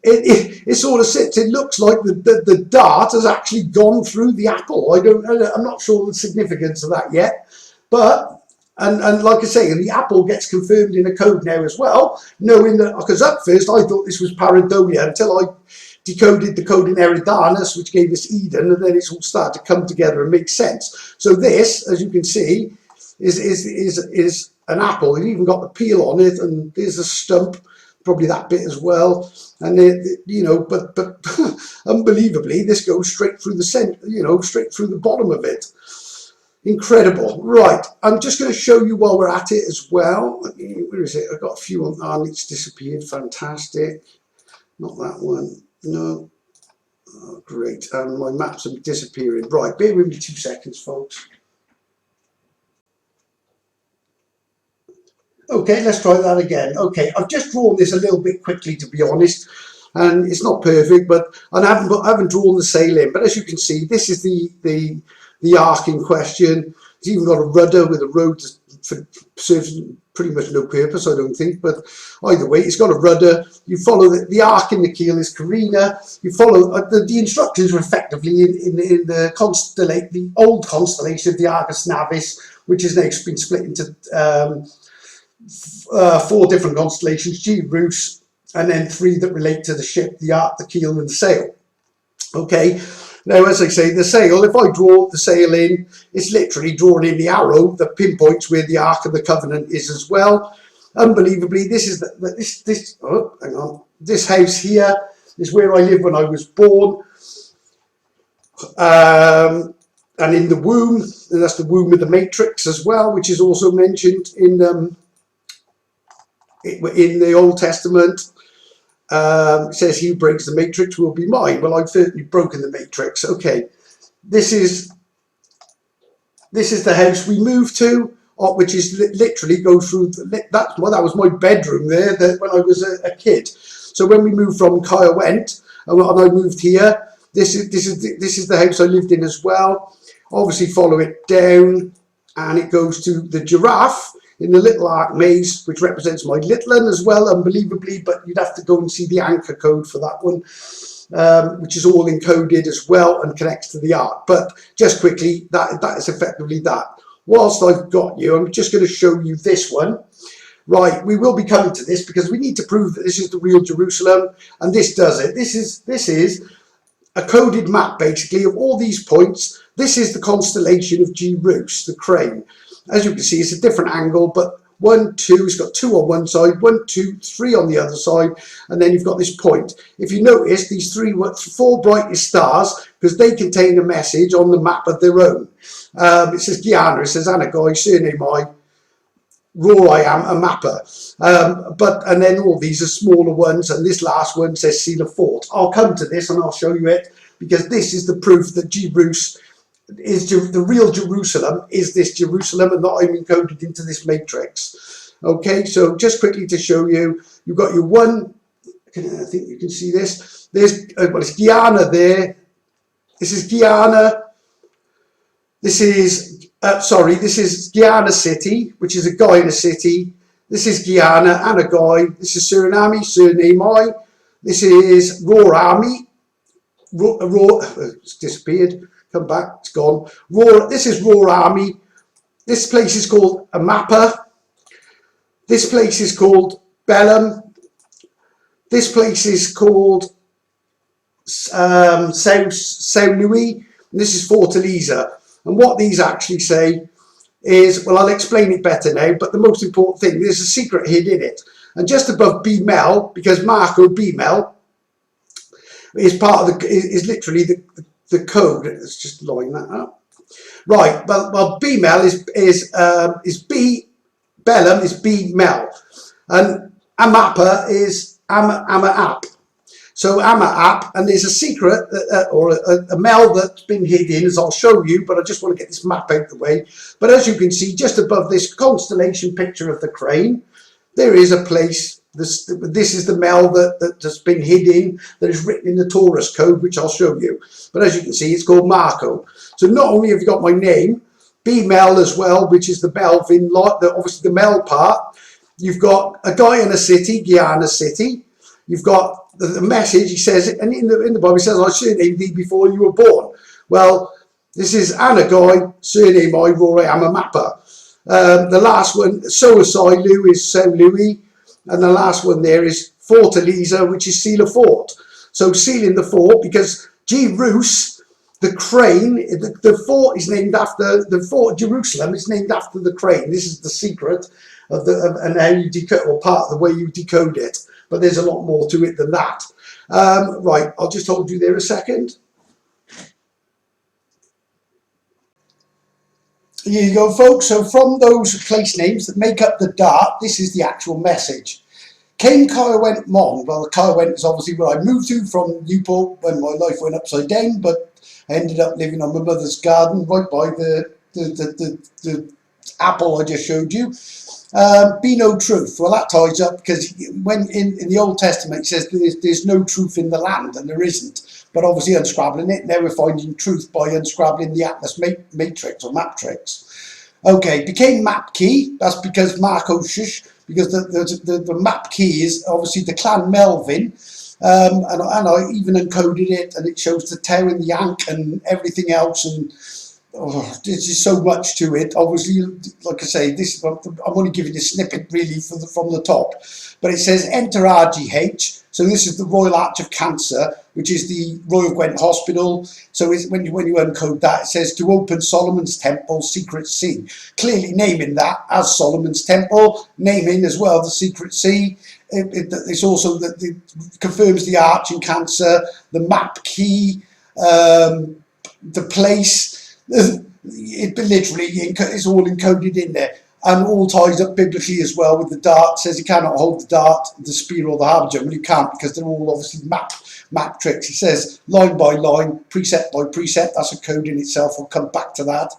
it sort of sits. It looks like the dart has actually gone through the apple. I'm not sure the significance of that yet, but. And like I say, the apple gets confirmed in a code now as well, knowing that, because at first I thought this was Pareidolia until I decoded the code in Eridanus, which gave us Eden, and then it's all started to come together and make sense. So this, as you can see, is an apple. It's even got the peel on it, and there's a stump, probably that bit as well. And but unbelievably, this goes straight through the center, straight through the bottom of it. Incredible. Right, I'm just going to show you while we're at it as well. Where is it? I've got a few on. Oh, it's disappeared. Fantastic. Not that one. No. Oh, great. And my maps are disappearing. Right, bear with me 2 seconds, folks. Okay, let's try that again. Okay, I've just drawn this a little bit quickly, to be honest, and it's not perfect, but I haven't drawn the sail in. But as you can see, this is the arc in question. It's even got a rudder with a road that serves pretty much no purpose, I don't think. But either way, it's got a rudder. You follow the arc in the keel is Carina. You follow the instructions are effectively in the old constellation of the Argus Navis, which has now been split into 4 different constellations: G, Rus, and then 3 that relate to the ship, the arc, the keel, and the sail. Okay, now as I say, the sail, if I draw the sail in, it's literally drawn in the arrow that pinpoints where the Ark of the Covenant is as well. Unbelievably, this is this house here is where I lived when I was born. And in the womb, and that's the womb of the Matrix as well, which is also mentioned in the Old Testament. It says, "He who breaks the matrix will be mine." Well, I've certainly broken the matrix. Okay, this is the house we moved to, which is literally go through that was my bedroom there when I was a kid. So when we moved from Kyle Went and I moved here, this is the house I lived in as well. Obviously follow it down and it goes to the giraffe in the Little Ark maze, which represents my little one as well, unbelievably, but you'd have to go and see the anchor code for that one, which is all encoded as well and connects to the Ark. But just quickly, that is effectively that. Whilst I've got you, I'm just going to show you this one. Right, we will be coming to this because we need to prove that this is the real Jerusalem, and this does it. This is a coded map, basically, of all these points. This is the constellation of G Rus, the crane. As you can see, it's a different angle, but 1, 2, it's got 2 on one side, 1, 2, 3 on the other side, and then you've got this point. If you notice, these 4 brightest stars, because they contain a message on the map of their own. It says Guyana, it says Anagai, surname I, Raw I am, a mapper. And then all these are smaller ones, and this last one says Seal of Fort. I'll come to this and I'll show you it, because this is the proof that G Rus is the real Jerusalem, is this Jerusalem, and not I'm encoded into this matrix. Okay, so just quickly to show you, you've got your one, I think you can see this, there's, well, it's Guyana there, this is Guyana, this is, this is Guyana City, which is a guy in a city, this is Guyana, Anagai, this is Suriname, surname I, this is Raw Army, it's disappeared, come back, it's gone. This is Raw Army. This place is called Amapa. This place is called Bellum. This place is called Sao Louis. And this is Fortaleza. And what these actually say is, well, I'll explain it better now, but the most important thing, there's a secret hid in it. And just above B-Mel, because Marco B-Mel is part of is literally the code. Let's just line that up. Right, well B-Mel is B, Bellum is B-Mel, and Amapa is Ama-App. So Ama-App, and there's a secret, or a Mel that's been hidden, as I'll show you, but I just want to get this map out of the way. But as you can see, just above this constellation picture of the crane, there is a place. This is the Mel that's been hidden, that is written in the Taurus code, which I'll show you. But as you can see, it's called Marco. So not only have you got my name, B-Mel as well, which is the Belvin, obviously the Mel part. You've got a guy in a city, Guyana City. You've got the message, he says, and in the Bible it says, I surnamed thee before you were born. Well, this is Anagai, surname I, Rory, I'm a mapper. The last one, Soasailu, is Sao Louis. And the last one there is Fortaleza, which is Seal of Fort. So sealing the fort, because G Rus, the crane, the fort is named after, the fort Jerusalem is named after the crane. This is the secret of and how you decode, or part of the way you decode it. But there's a lot more to it than that. Right, I'll just hold you there a second. Here you go, folks. So from those place names that make up the dart, this is the actual message. Came Kyle Mon. Well, Kyle is obviously where I moved to from Newport when my life went upside down, but I ended up living on my mother's garden right by the apple I just showed you. Be no truth. Well, that ties up because when in the Old Testament it says there's no truth in the land, and there isn't. But obviously unscrabbling it, now we're finding truth by unscrabbling the Atlas matrix or matrix. Okay, became map key. That's because Marco Shush, because the map key is obviously the clan Melvin. And I even encoded it, and it shows the Tau and the Yank and everything else, and there's just so much to it. Obviously, like I say, this I'm only giving a snippet really from the top, but it says enter RGH. So this is the Royal Arch of Cancer, which is the Royal Gwent Hospital. So when you encode that, it says to open Solomon's Temple, Secret Sea. Clearly naming that as Solomon's Temple, naming as well the Secret Sea. It's also that it confirms the Arch in Cancer, the map key, the place. It literally it's all encoded in there, and all ties up biblically as well with the dart. Says you cannot hold the dart, the spear, or the harbinger. Well, you can't, because they're all obviously map tricks. He says line by line, precept by precept. That's a code in itself. We'll come back to that.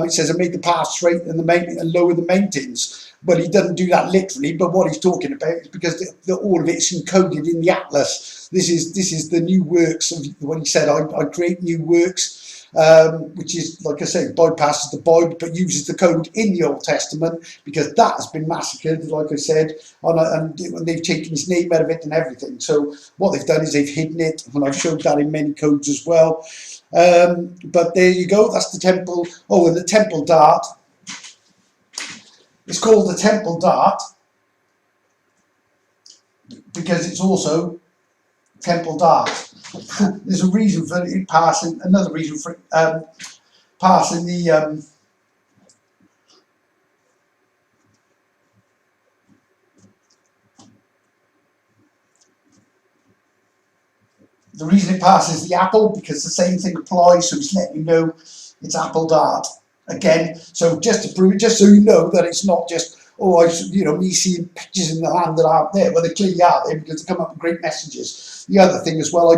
It says I made the path straight and and lower the mountains. But he doesn't do that literally. But what he's talking about is because all of it's encoded in the Atlas. This is the new works of when he said I create new works. Which is, like I say, bypasses the Bible but uses the code in the Old Testament, because that has been massacred, like I said, and they've taken his name out of it and everything. So what they've done is they've hidden it, and I've showed that in many codes as well. But there you go, that's the temple. Oh, and the temple dart. It's called the temple dart because it's also temple dart. There's a reason for it passing, another reason for it passing the reason it passes the apple, because the same thing applies, so it's letting you know it's apple dart again. So just to prove it, just so you know that it's not just me seeing pictures in the land that aren't there. Well, they clearly are there because they come up with great messages. The other thing as well, I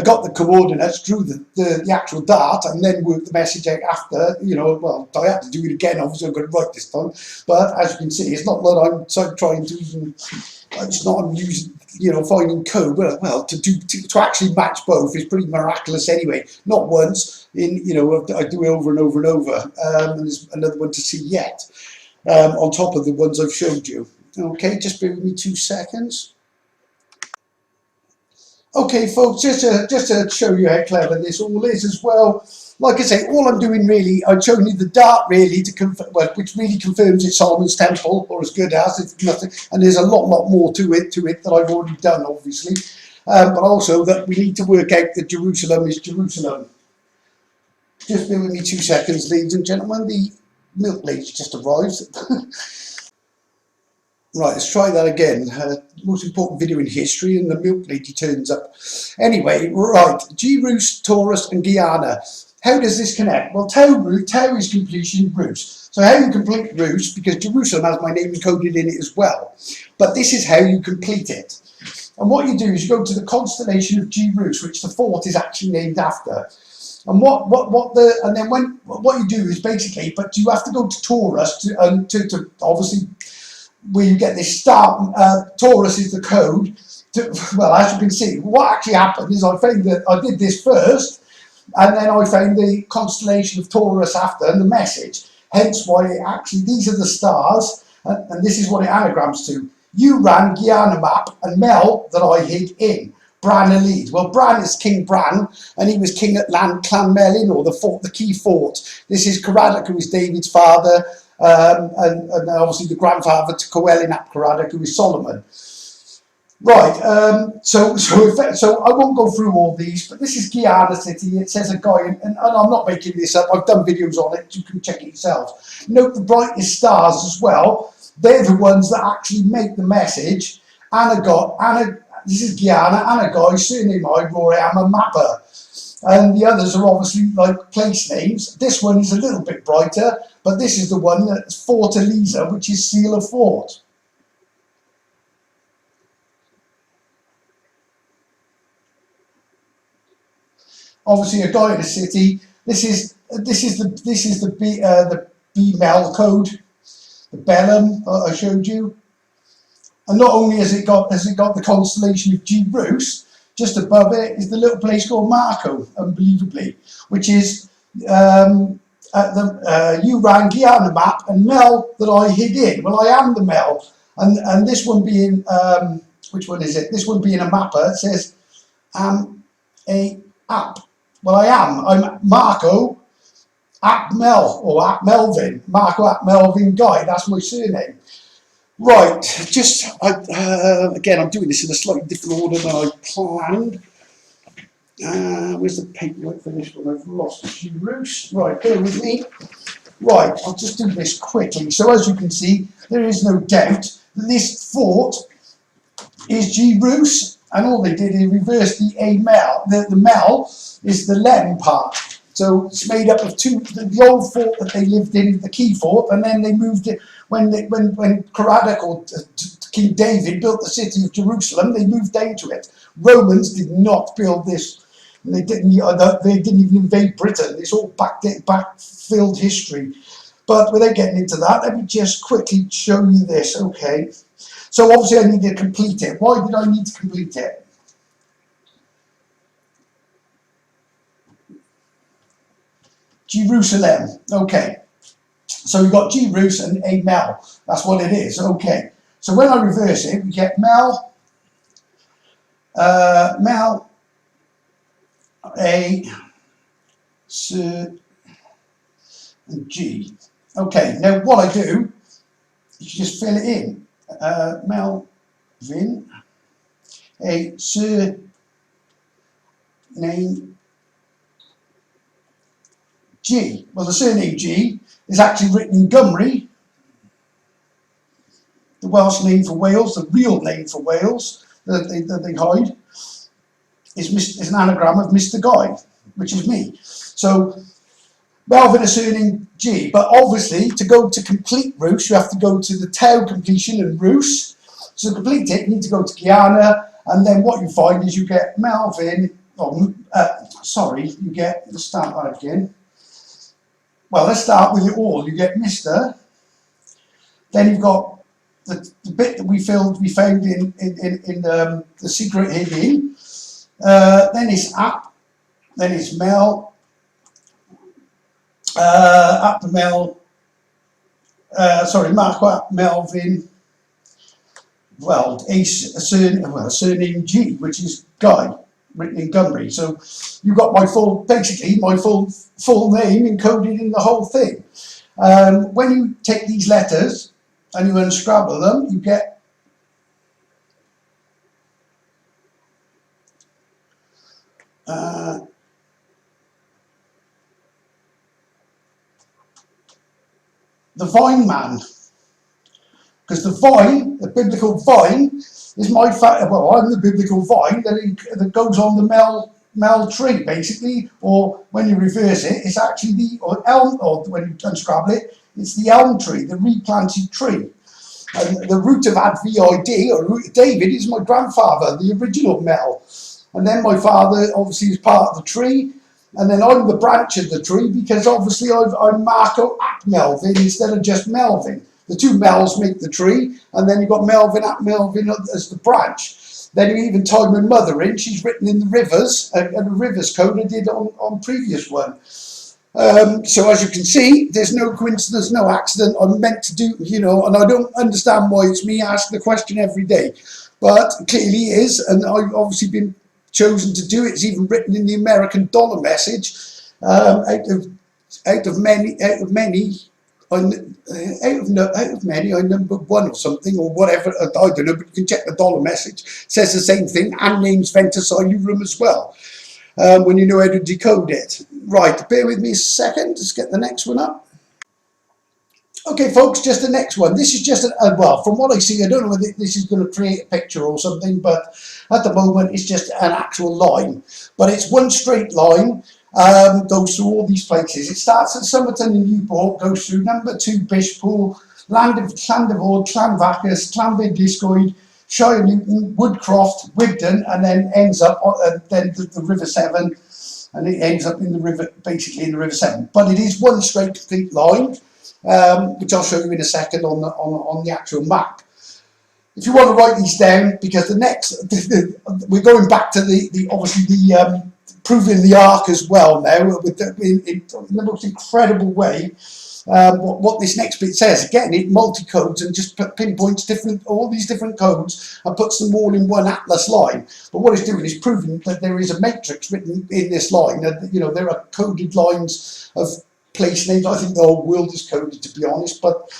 got the coordinates, drew the actual dart, and then worked the message out after. Well, I had to do it again. Obviously, I'm going to write this time, but as you can see, it's not that I'm trying to even. It's not I'm using, finding code. Well, to actually match both is pretty miraculous anyway. Not once I do it over and over and over. And there's another one to see yet. On top of the ones I've showed you. Okay, just bear with me 2 seconds. Okay, folks, just to show you how clever this all is as well. Like I say, all I'm doing really, I'm showing you the dart really which really confirms it's Solomon's Temple, or as good as, it's nothing. And there's a lot more to it that I've already done, obviously. But also that we need to work out that Jerusalem is Jerusalem. Just bear with me 2 seconds, ladies and gentlemen. The milk lady just arrived. Right, let's try that again. Most important video in history, and the milk lady turns up. Anyway, right, G-Rus, Taurus and Guyana. How does this connect? Well, Tau is completion Rus. So how you complete Rus, because Jerusalem has my name encoded in it as well. But this is how you complete it. And what you do is you go to the constellation of G-Rus, which the fort is actually named after. And what you do is basically, but you have to go to Taurus to obviously where you get this star. Taurus is the code. Well, as you can see, what actually happened is I found that I did this first, and then I found the constellation of Taurus after, and the message. Hence why these are the stars, and this is what it anagrams to. You ran Guyana map, and Mel that I hid in. Bran a lead. Well, Bran is King Bran, and he was king at Clan Melin, or the key fort. This is Caradoc, who is David's father, and obviously the grandfather to Coelin ap Caradoc, who is Solomon. Right, so I won't go through all these, but this is Guyana City. It says a guy, and I'm not making this up, I've done videos on it, you can check it yourself. Note the brightest stars as well. They're the ones that actually make the message. This is Guyana, and a guy, surname I, Roy, I'm a mapper. and the others are obviously like place names. This one is a little bit brighter, but this is the one that's Fort Eliza, which is seal of fort. Obviously, a guy in a city. This is the B-Mel code, the Bellum I showed you. And not only has it got the constellation of G Bruce, just above it is the little place called Marco, unbelievably, which is at the Uran Guyana map, and Mel that I hid in. Well, I am the Mel, and this one being which one is it? This one being a mapper. It says a app. Well, I am. I'm Marco at Mel, or at Melvin. Marco at Melvin Guy. That's my surname. Right, just again, I'm doing this in a slightly different order than I planned. Where's the paperwork for this one? I've lost a few roofs. Right, bear with me. Right, I'll just do this quickly. So as you can see, there is no doubt that this fort is G Roos, and all they did is reverse the A Mel. The Mel is the Lem part. So it's made up of two, the old fort that they lived in, the key fort, and then they moved it when Caradoc or King David built the city of Jerusalem. They moved down to it. Romans did not build this. They didn't even invade Britain. It's all backfilled history. But without getting into that, let me just quickly show you this. Okay. So obviously I need to complete it. Why did I need to complete it? Jerusalem. Okay. So we've got G Rus and A Mel. That's what it is. Okay. So when I reverse it, we get Mel, Mel, A, Sir, and G. Okay. Now what I do is just fill it in. Melvin, a surname, G. Well, the surname G is actually written in Gymru, the Welsh name for Wales, the real name for Wales that they hide, is an anagram of Mr. Guy, which is me. So Melvin is surname G, but obviously to go to complete Rus, you have to go to the Tau completion and Rus. So to complete it, you need to go to Guyana, and then what you find is you get Melvin, you get, let's start that again. Well, let's start with it all. You get Mr. Then you've got the bit that we found in the secret hidden. Then it's app. Then it's Mel. At the Mel. Marco at Melvin. Well, a surname G, which is Guy, written in Gymru. So you've got my full name encoded in the whole thing. When you take these letters and you unscrabble them, you get the vine man. Because the vine, the biblical vine, is my I'm the biblical vine that goes on the Mel tree, basically, or when you reverse it, it's actually the elm, or when you unscrabble it, it's the elm tree, the replanted tree. And the root of Advid, or root of David, is my grandfather, the original Mel. And then my father, obviously, is part of the tree. And then I'm the branch of the tree because obviously I'm Marco at Melvin instead of just Melvin. The two Mels make the tree, and then you've got Melvin at Melvin as the branch. Then you even tie my mother in. She's written in the rivers, and the rivers code I did on previous one. So as you can see, there's no coincidence, no accident. I'm meant to do, and I don't understand why it's me asking the question every day. But clearly it is, and I've obviously been chosen to do it. It's even written in the American dollar message. Out of many, I numbered one or something, or whatever. I don't know, but you can check the dollar message. It says the same thing, and names Ventus Ilurum as well, when you know how to decode it. Right, bear with me a second, just get the next one up. Okay, folks, just the next one. This is just, well, from what I see, I don't know whether this is going to create a picture or something, but at the moment it's just an actual line. But it's one straight line, goes through all these places. It starts at Somerton and Newport, goes through number 2 Bishpool, Llandivord, Llanfacus, Llanfydd Disgoed, Shire Newton, Woodcroft, Wigton, and then ends up on then the River Severn, and it ends up in the river, basically in the River Severn. But it is one straight complete line. Which I'll show you in a second on the actual map. If you want to write these down, because the next, we're going back to the obviously the proving the arc as well now, with in the most incredible way. What this next bit says, again, it multi-codes and just pinpoints all these different codes and puts them all in one atlas line. But what it's doing is proving that there is a matrix written in this line, and you know there are coded lines of place names. I think the whole world is coded, to be honest, but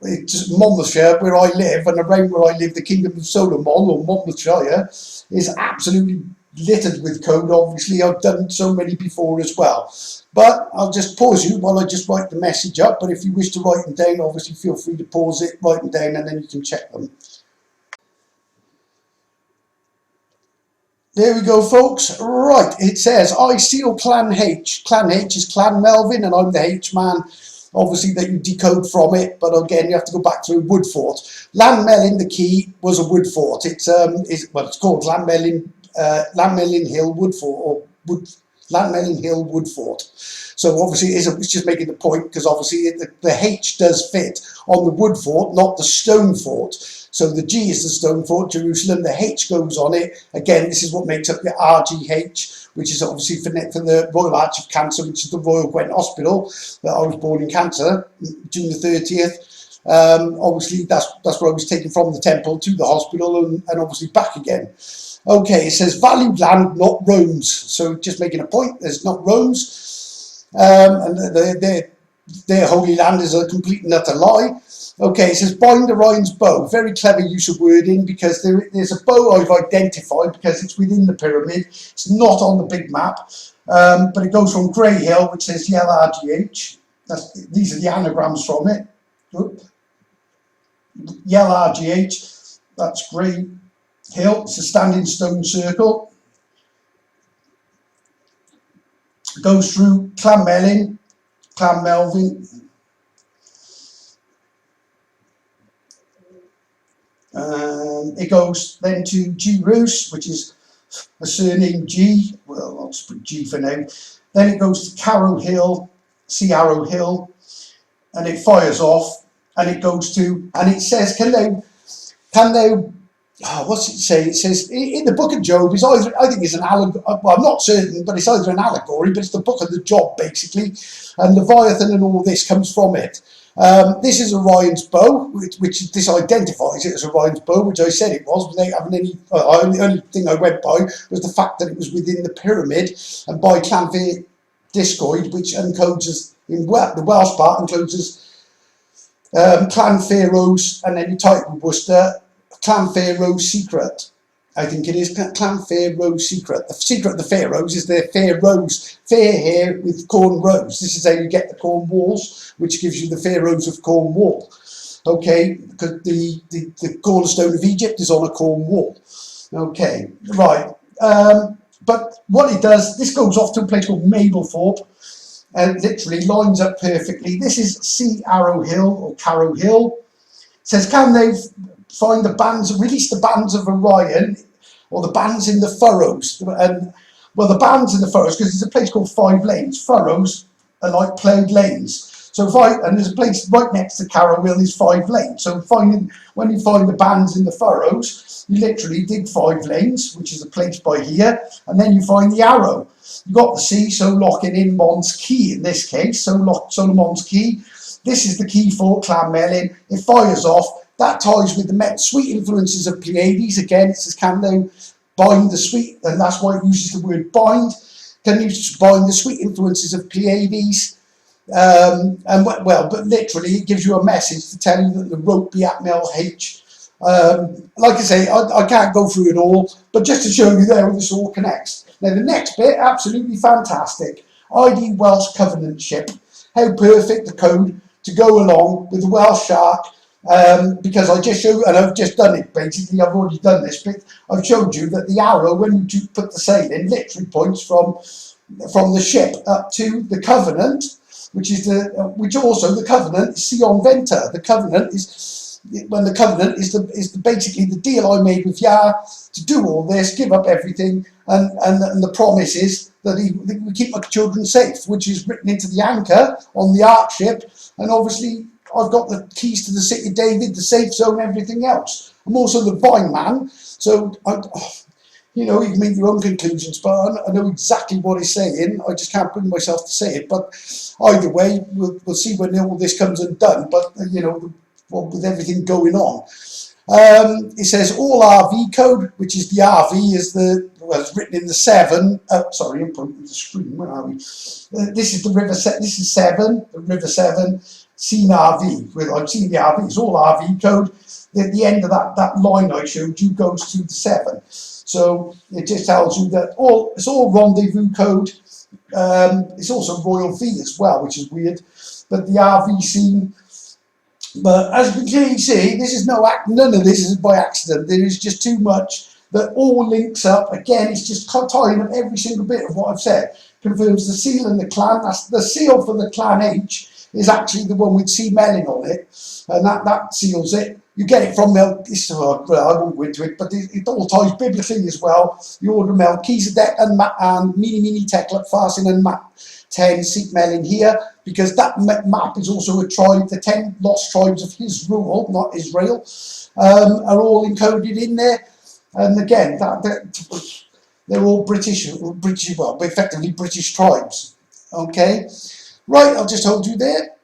it's Monmouthshire, where I live, and around where I live, the Kingdom of Solomon, or Monmouthshire, is absolutely littered with code. Obviously, I've done so many before as well. But I'll just pause you while I just write the message up. But if you wish to write them down, obviously feel free to pause it, write them down, and then you can check them. There we go, folks. Right, it says, I seal Clan H. Clan H is Clan Melvin, and I'm the H man, obviously, that you decode from it. But again, you have to go back to a wood fort. Llanmelin, the key, was a wood fort. It's called Llanmelin Hill Wood Fort, or Llanmelin Hill Wood Fort. So obviously, it's just making the point, because obviously the H does fit on the wood fort, not the stone fort. So the G is the stone fort, Jerusalem. The H goes on it. Again, this is what makes up the RGH, which is obviously for the Royal Arch of Cancer, which is the Royal Gwent Hospital that I was born in Cancer, June the 30th. Obviously, that's where I was taken from the temple to the hospital and obviously back again. Okay, it says valued land, not roams. So just making a point, there's not roams. And their holy land is a complete and utter lie. Okay, it says bind Orion's bow. Very clever use of wording, because there's a bow I've identified because it's within the pyramid. It's not on the big map, but it goes from Grey Hill, which says YLRGH. These are the anagrams from it. YLRGH, that's Grey Hill. It's a standing stone circle. It goes through Clan Melvin. It goes then to G Roos, which is a surname G. Well, I'll just put G for now. Then it goes to Carrow Hill, Arrow Hill, and it fires off, and it goes to, and it says, can they, what's it say? It says in the book of Job, is either, I think it's an allegory, well, I'm not certain, but it's either an allegory, but it's the book of the Job, basically, and Leviathan and all this comes from it. This is Orion's bow, which this identifies it as Orion's bow, which I said it was, without having any. The only thing I went by was the fact that it was within the pyramid, and by Llanfydd Disgoed, which encodes as in the Welsh part encodes as Clan Pharaoh's, and then you type in Worcester, Clan Pharaoh's secret. I think it is Clan Pharaoh's secret. The secret of the pharaohs is their fair hair with corn rows. This is how you get the corn walls, which gives you the pharaohs of Cornwall. Okay, because the cornerstone of Egypt is on a corn wall. Okay, right. But what it does, this goes off to a place called Mablethorpe, and literally lines up perfectly. This is C Arrow Hill, or Carrow Hill. It says, can they find the bands, release the bands of Orion, or the bands in the furrows? And well, the bands in the furrows, because there's a place called 5 Lanes. Furrows are like ploughed lanes. So and there's a place right next to Carrow Hill is 5 Lanes. So when you find the bands in the furrows, you literally dig 5 lanes, which is a place by here, and then you find the arrow. You've got the C, so locking in Mon's key in this case, so lock Solomon's key. This is the key for Clan Melin. It fires off. That ties with the sweet influences of Pleiades. Again, it says, can they bind the sweet, and that's why it uses the word bind. Can you bind the sweet influences of Pleiades? But literally, it gives you a message to tell you that the rope be at Mel H. Like I say, I can't go through it all, but just to show you there how this all connects. Now, the next bit, absolutely fantastic. ID Welsh Covenant Ship. How perfect the code. to go along with the Welsh shark, because I just showed, and I've just done it basically, I've already done this bit, I've showed you that the arrow, when you put the sail in, literally points from the ship up to the Covenant, which also the Covenant is Sion Venter. The Covenant is, when the Covenant is basically the deal I made with Yah to do all this, give up everything, and the promise is that we keep my children safe, which is written into the anchor on the ark ship. And obviously I've got the keys to the city of David, the safe zone, everything else. I'm also the vine man, so you know, you can make your own conclusions, but I know exactly what he's saying. I just can't bring myself to say it. But either way, we'll see when all this comes undone. But you know, with everything going on, it says all RV code, which is the RV is it's written in the 7. Sorry, I'm pointing to the screen. Where are we? This is the river. This is 7. The river 7. Seen RV. I've seen the RV. It's all RV code. At the end of that line I showed you goes to the 7. So it just tells you that it's all rendezvous code. It's also Royal V as well, which is weird. But the RV scene. But as you can clearly see, this is none of this is by accident. There is just too much that all links up. Again, it's just tying up every single bit of what I've said. Confirms the seal and the clan. That's the seal for the clan H is actually the one with C Melon on it, and that seals it. You get it from I won't go into it, but it all ties biblically as well. The order of Melchizedek and Mini Tekla Farsin and Map 10 Sikh Melon here, because that map is also a tribe. The 10 lost tribes of his rule, not Israel, are all encoded in there. And again, they're all British, well, effectively British tribes. Okay, right, I'll just hold you there.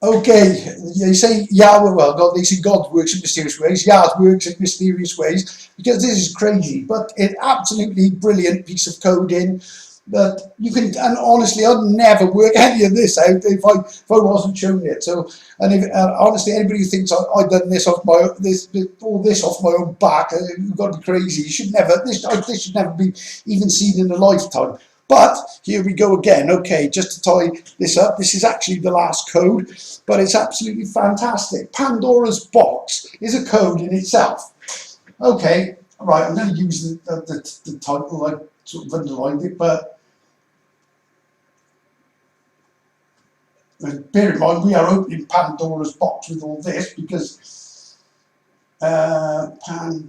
Okay, you say Yahweh, well, they say God works in mysterious ways. Yahweh works in mysterious ways, because this is crazy, but an absolutely brilliant piece of coding that you can, and honestly, I'd never work any of this out if I wasn't shown it. So, and if, honestly, anybody who thinks I've done this off all this off my own back, you've got to be crazy. You should never, this should never be even seen in a lifetime. But here we go again. Okay, just to tie this up, this is actually the last code, but it's absolutely fantastic. Pandora's box is a code in itself. Okay, right, I'm going to use the title, I sort of underlined it, but bear in mind we are opening Pandora's box with all this, because pans,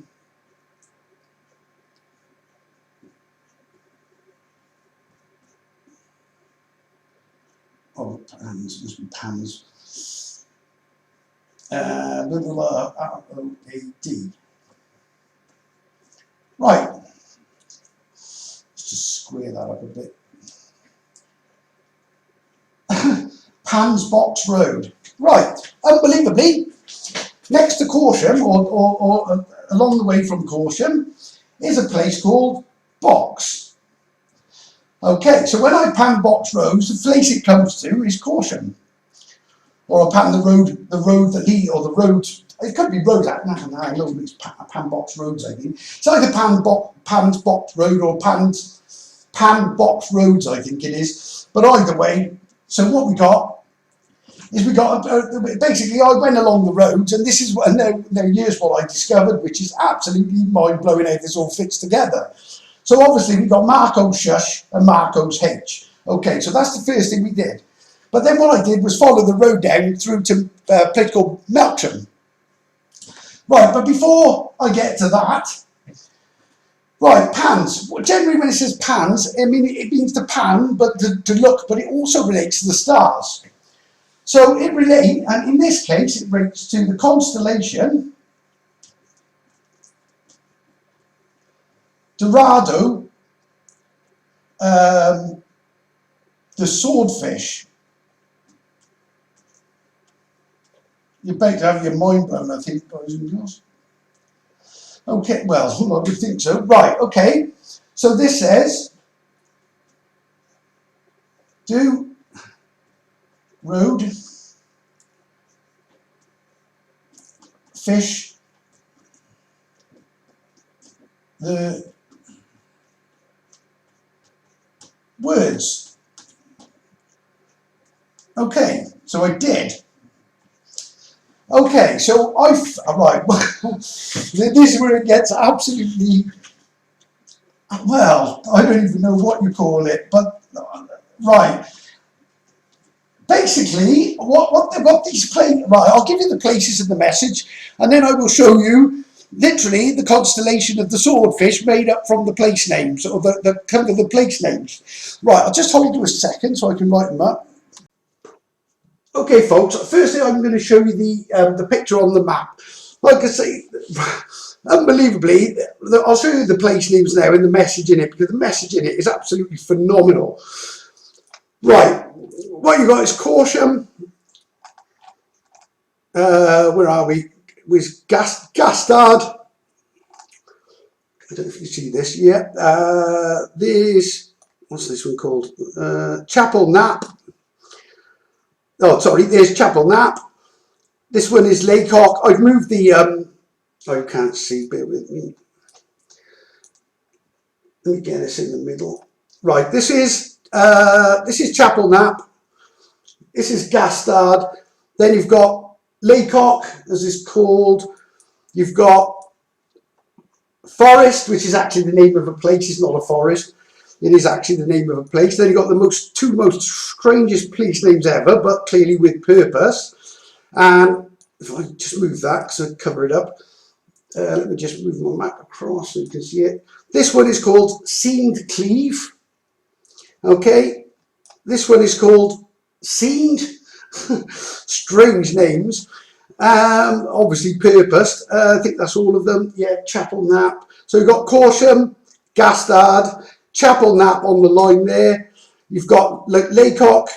must be pans. R-O-A-D. Right. Let's just square that up a bit. Pans Box Road. Right. Unbelievably, next to Corsham, or along the way from Corsham, is a place called Box. Okay, so when I pan Box Roads, the place it comes to is Corsham. Or I pan the road that or the road, it could be road, I know it's pan Box Roads, I think. It's either Pan's Box Road or Pan Box Roads, I think it is. But either way, so what we got is basically I went along the roads, and this is what, and here's what I discovered, which is absolutely mind-blowing how this all fits together. So obviously we got Marco's Shush and Marco's H. Okay, so that's the first thing we did. But then what I did was follow the road down through to a place called Melksham. Right, but before I get to that, right, pans. Generally when it says pans, I mean, it means to pan, but to look, but it also relates to the stars. So it relates, and in this case, it relates to the constellation Dorado, the swordfish. You're about to have your mind blown, I think, boys and girls. Okay, well, I would think so. Right, okay. So this says, do road fish the words Okay, so I did. Okay, so right, this is where it gets absolutely, well, I don't even know what you call it, but, right. Basically, what these places, right, I'll give you the places in the message, and then I will show you literally the constellation of the swordfish made up from the place names, or the kind of the place names. Right, I'll just hold you a second so I can write them up. Okay, folks, firstly I'm going to show you the picture on the map. Like I say, unbelievably, I'll show you the place names now and the message in it, because the message in it is absolutely phenomenal. Right, what you got is Caution. Where are we? With Gastard. I don't know if you see this. Yeah. There's, what's this one called? Chapel Nap. Oh, sorry. There's Chapel Nap. This one is Laycock. I've moved the. Oh, you can't see. Bear with me. Let me get this in the middle. Right. This is Chapel Nap. This is Gastard. Then you've got Laycock, as it's called. You've got Forest, which is actually the name of a place. It's not a forest. It is actually the name of a place. Then you've got the two most strangest place names ever, but clearly with purpose. And if I just move that, because I cover it up. Let me just move my map across so you can see it. This one is called Seamed Cleave. Okay. This one is called Seamed. Strange names. Obviously purposed. I think that's all of them. Yeah, Chapel Nap. So you've got Caution, Gastard, Chapel Nap on the line there. You've got Laycock,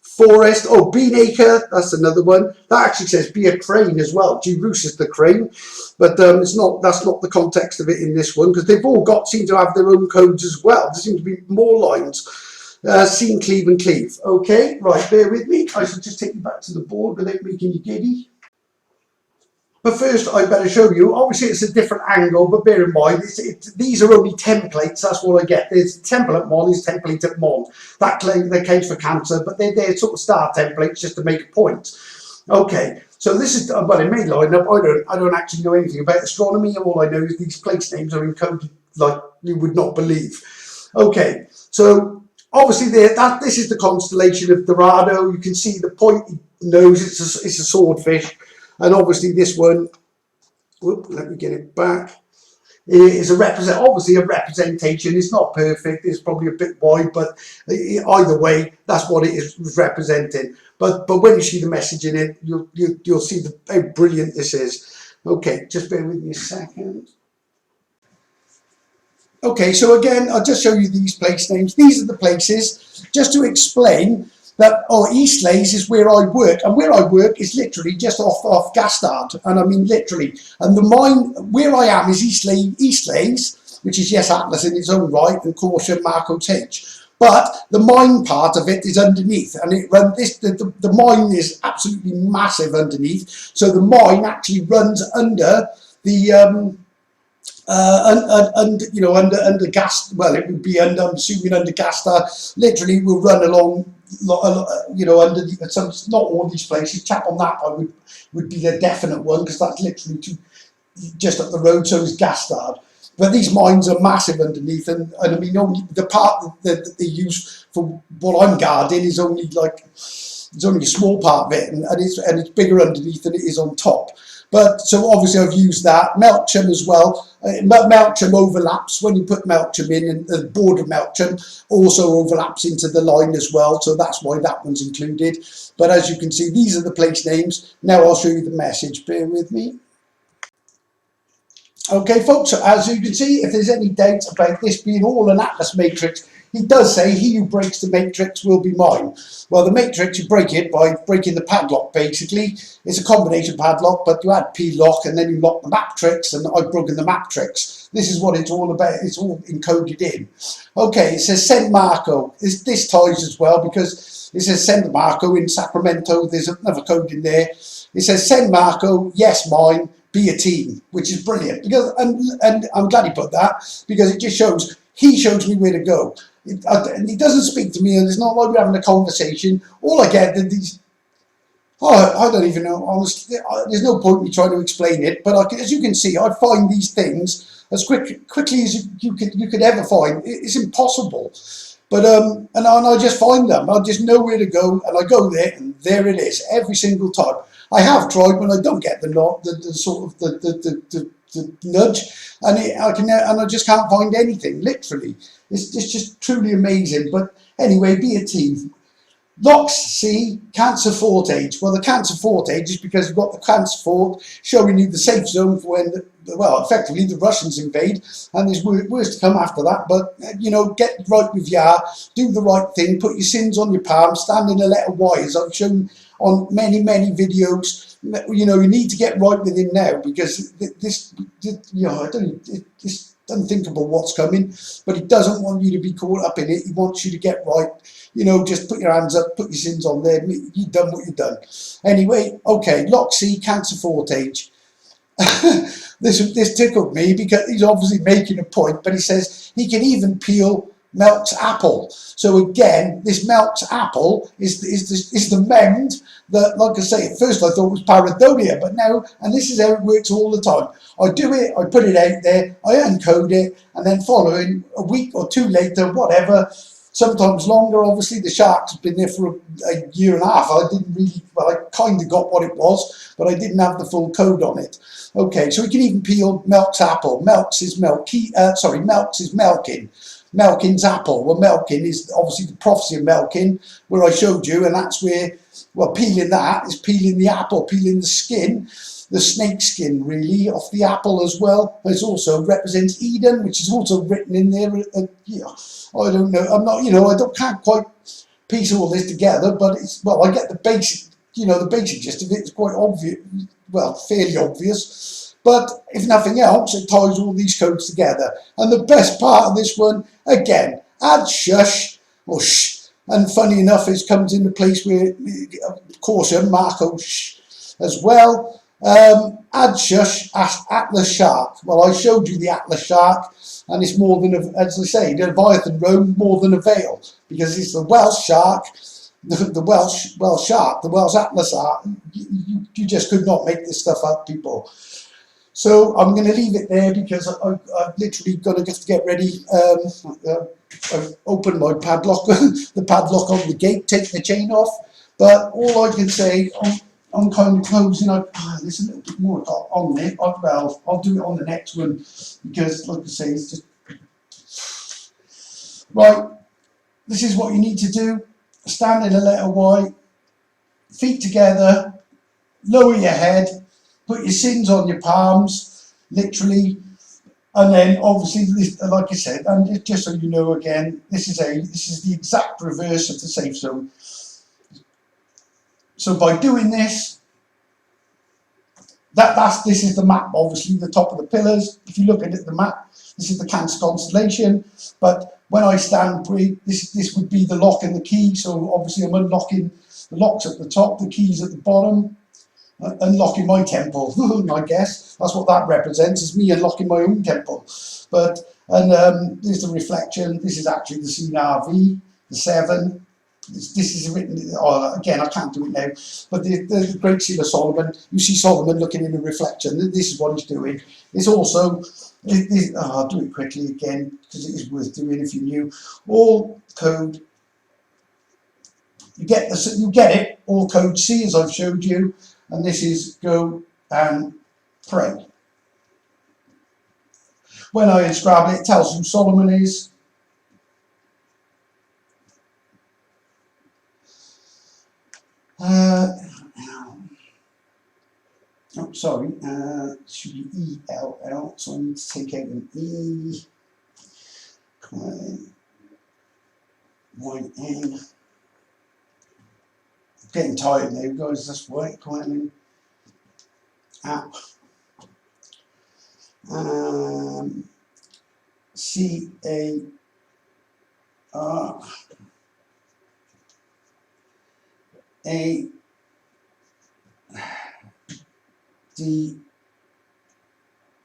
Forest, oh, Beanacre, that's another one. That actually says be a crane as well. G-Roos is the crane, but that's not the context of it in this one, because they've all seem to have their own codes as well. There seem to be more lines. Seam, Cleave and Cleave. Okay, right, bear with me. I shall just take you back to the board without making you giddy. But first, I better show you. Obviously, it's a different angle, but bear in mind, these are only templates. That's what I get. There's template at Mon, there's template at Mon. That counts for Cancer, but they're sort of star templates just to make a point. Okay, so this is, well, it may line up. I don't actually know anything about astronomy. All I know is these place names are encoded like you would not believe. Okay, so obviously this is the constellation of Dorado. You can see the pointy nose. It's a swordfish. And obviously this one, whoop, let me get it back, is obviously a representation. It's not perfect, it's probably a bit wide, but either way, that's what it is representing. But when you see the message in it, you'll see how brilliant this is. Okay, just bear with me a second. Okay, so again, I'll just show you these place names. These are the places, just to explain that, Eastleigh is where I work, and where I work is literally just off Gastard, and I mean literally. And the mine where I am is Eastleigh, which is, yes, Atlas in its own right, and Caution, Marco's H. But the mine part of it is underneath, and the mine is absolutely massive underneath. So the mine actually runs under the under gas. Well, it would be I'm assuming under Gastard. Literally, will run along. Under not all these places. Chapel Nap would be the definite one, because that's literally just up the road. So is Gastard. But these mines are massive underneath, and I mean only the part that they use for what I'm guarding is only it's only a small part of it, and it's bigger underneath than it is on top. But so obviously I've used that. Melksham as well. Melksham overlaps when you put Melksham in, and the border Melksham also overlaps into the line as well. So that's why that one's included. But as you can see, these are the place names. Now I'll show you the message. Bear with me. Okay, folks, so as you can see, if there's any doubt about this being all an Atlas matrix, he does say, he who breaks the matrix will be mine. Well, the matrix, you break it by breaking the padlock, basically. It's a combination padlock, but you add P-lock, and then you lock the matrix, and I've broken the matrix. This is what it's all about. It's all encoded in. Okay, it says send Marco. This ties as well, because it says send Marco in Sacramento. There's another code in there. It says send Marco, yes, mine. Be a team, which is brilliant, because and I'm glad he put that, because it just shows he shows me where to go. And he doesn't speak to me, and it's not like we're having a conversation. All I get are these. Oh, I don't even know. Honestly, there's no point in me trying to explain it. But as you can see, I find these things as quickly as you could ever find. It's impossible. But and I just find them. I just know where to go, and I go there, and there it is every single time. I have tried when I don't get the sort of the nudge, and I just can't find anything. Literally, it's just truly amazing. But anyway, be a team. Locks C, Cancer Fort age. Well, the Cancer Fort age is because you've got the Cancer Fort showing you the safe zone for when, effectively the Russians invade, and there's worse to come after that. But, you know, get right with Yah, do the right thing, put your sins on your palm, stand in the letter Y, as I've shown on many, many videos. You know, you need to get right with him now, because this you know, it's unthinkable what's coming, but he doesn't want you to be caught up in it. He wants you to get right. You know, just put your hands up, put your sins on there. You've done what you've done. Anyway, okay, Lock C, Cancer Fort age. This tickled me because he's obviously making a point, but he says he can even peel Melk's apple. So again, this Melk's apple is the mend that, like I say, at first I thought was pareidolia, but now, and this is how it works all the time. I do it, I put it out there, I uncode it, and then following a week or two later, whatever, sometimes longer. Obviously, the shark's has been there for a year and a half. I didn't really, well, I kind of got what it was, but I didn't have the full code on it. Okay, so we can even peel Melk's apple. Melk's is Melk's is Melkin. Melkin's apple. Well, Melkin is obviously the prophecy of Melkin, where I showed you, and that's where, well, peeling that is peeling the apple, peeling the skin, the snake skin, really, off the apple as well. It also represents Eden, which is also written in there. Yeah, I don't know. I'm not, you know, can't quite piece all this together, but it's, well, I get the basic, you know, the basic gist of it. It's quite obvious, well, fairly obvious. But if nothing else, it ties all these codes together. And the best part of this one, again, add shush or shh. And funny enough, it comes in the place where, caution, Marco shh as well. Add shush, Atlas shark. Well, I showed you the Atlas shark, and it's more than, as I say, the leviathan roam more than a veil, because it's the Welsh shark, the Welsh shark, the Welsh Atlas shark. You just could not make this stuff up, people. So I'm going to leave it there, because I've literally got to just get ready. I've opened my padlock, the padlock on the gate, take the chain off. But all I can say, I'm kind of closing. There's a little bit more on it. Well, I'll do it on the next one, because, like I say, it's just right. This is what you need to do. Stand in a letter Y, feet together, lower your head, put your sins on your palms, literally, and then obviously, like I said, and just so you know, again, this is the exact reverse of the safe zone. So by doing this, this is the map, obviously, the top of the pillars. If you look at the map, this is the Cancer constellation. But when I stand free, this would be the lock and the key. So obviously I'm unlocking the locks at the top, the keys at the bottom, unlocking my temple, I guess. That's what that represents, is me unlocking my own temple. But, and there's the reflection. This is actually the CNRV, the 7. This is written, again, I can't do it now, but the Great Seal of Solomon, you see Solomon looking in the reflection. This is what he's doing. It's also, I'll do it quickly again, because it is worth doing if you knew. All code, you get it, all code C, as I've showed you, and this is go and pray. When I unscrabble it, it tells who Solomon is. Oh, sorry, it should be ELL, so I need to take out an E. One N. Getting tired now, guys, that's right, quietly. App.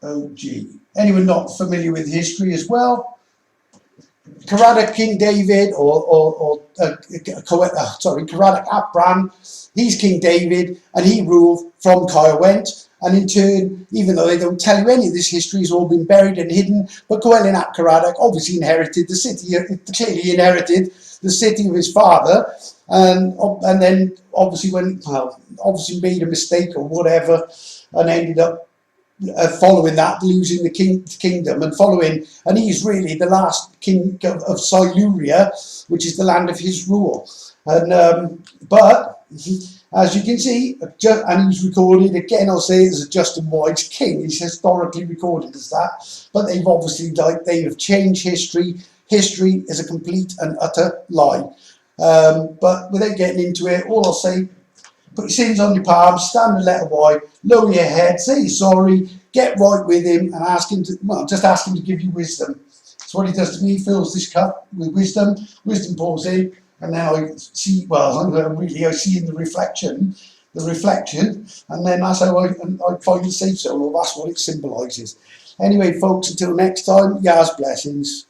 CARADOG. Anyone not familiar with history as well? Caradoc King David, Caradoc ap Bran, he's King David, and he ruled from Caerwent. And in turn, even though they don't tell you any of this history, it's all been buried and hidden, but Llewellyn ap Caradoc obviously inherited the city, clearly inherited the city of his father, and then obviously obviously made a mistake or whatever, and ended up following that, losing the kingdom, and he's really the last king of Siluria, which is the land of his rule. And but as you can see, and he's recorded again, I'll say it as a Justin White's king. He's historically recorded as that, but they've obviously they have changed history. History is a complete and utter lie. But without getting into it, all I'll say: put your sins on your palms, stand and let Y, lower your head, say you're sorry, get right with him, and ask him to, just ask him to give you wisdom. That's what he does to me. He fills this cup with wisdom. Wisdom pours in, and now I see, I see in the reflection, and then that's how I find the safe zone, or that's what it symbolises. Anyway, folks, until next time, Yas blessings.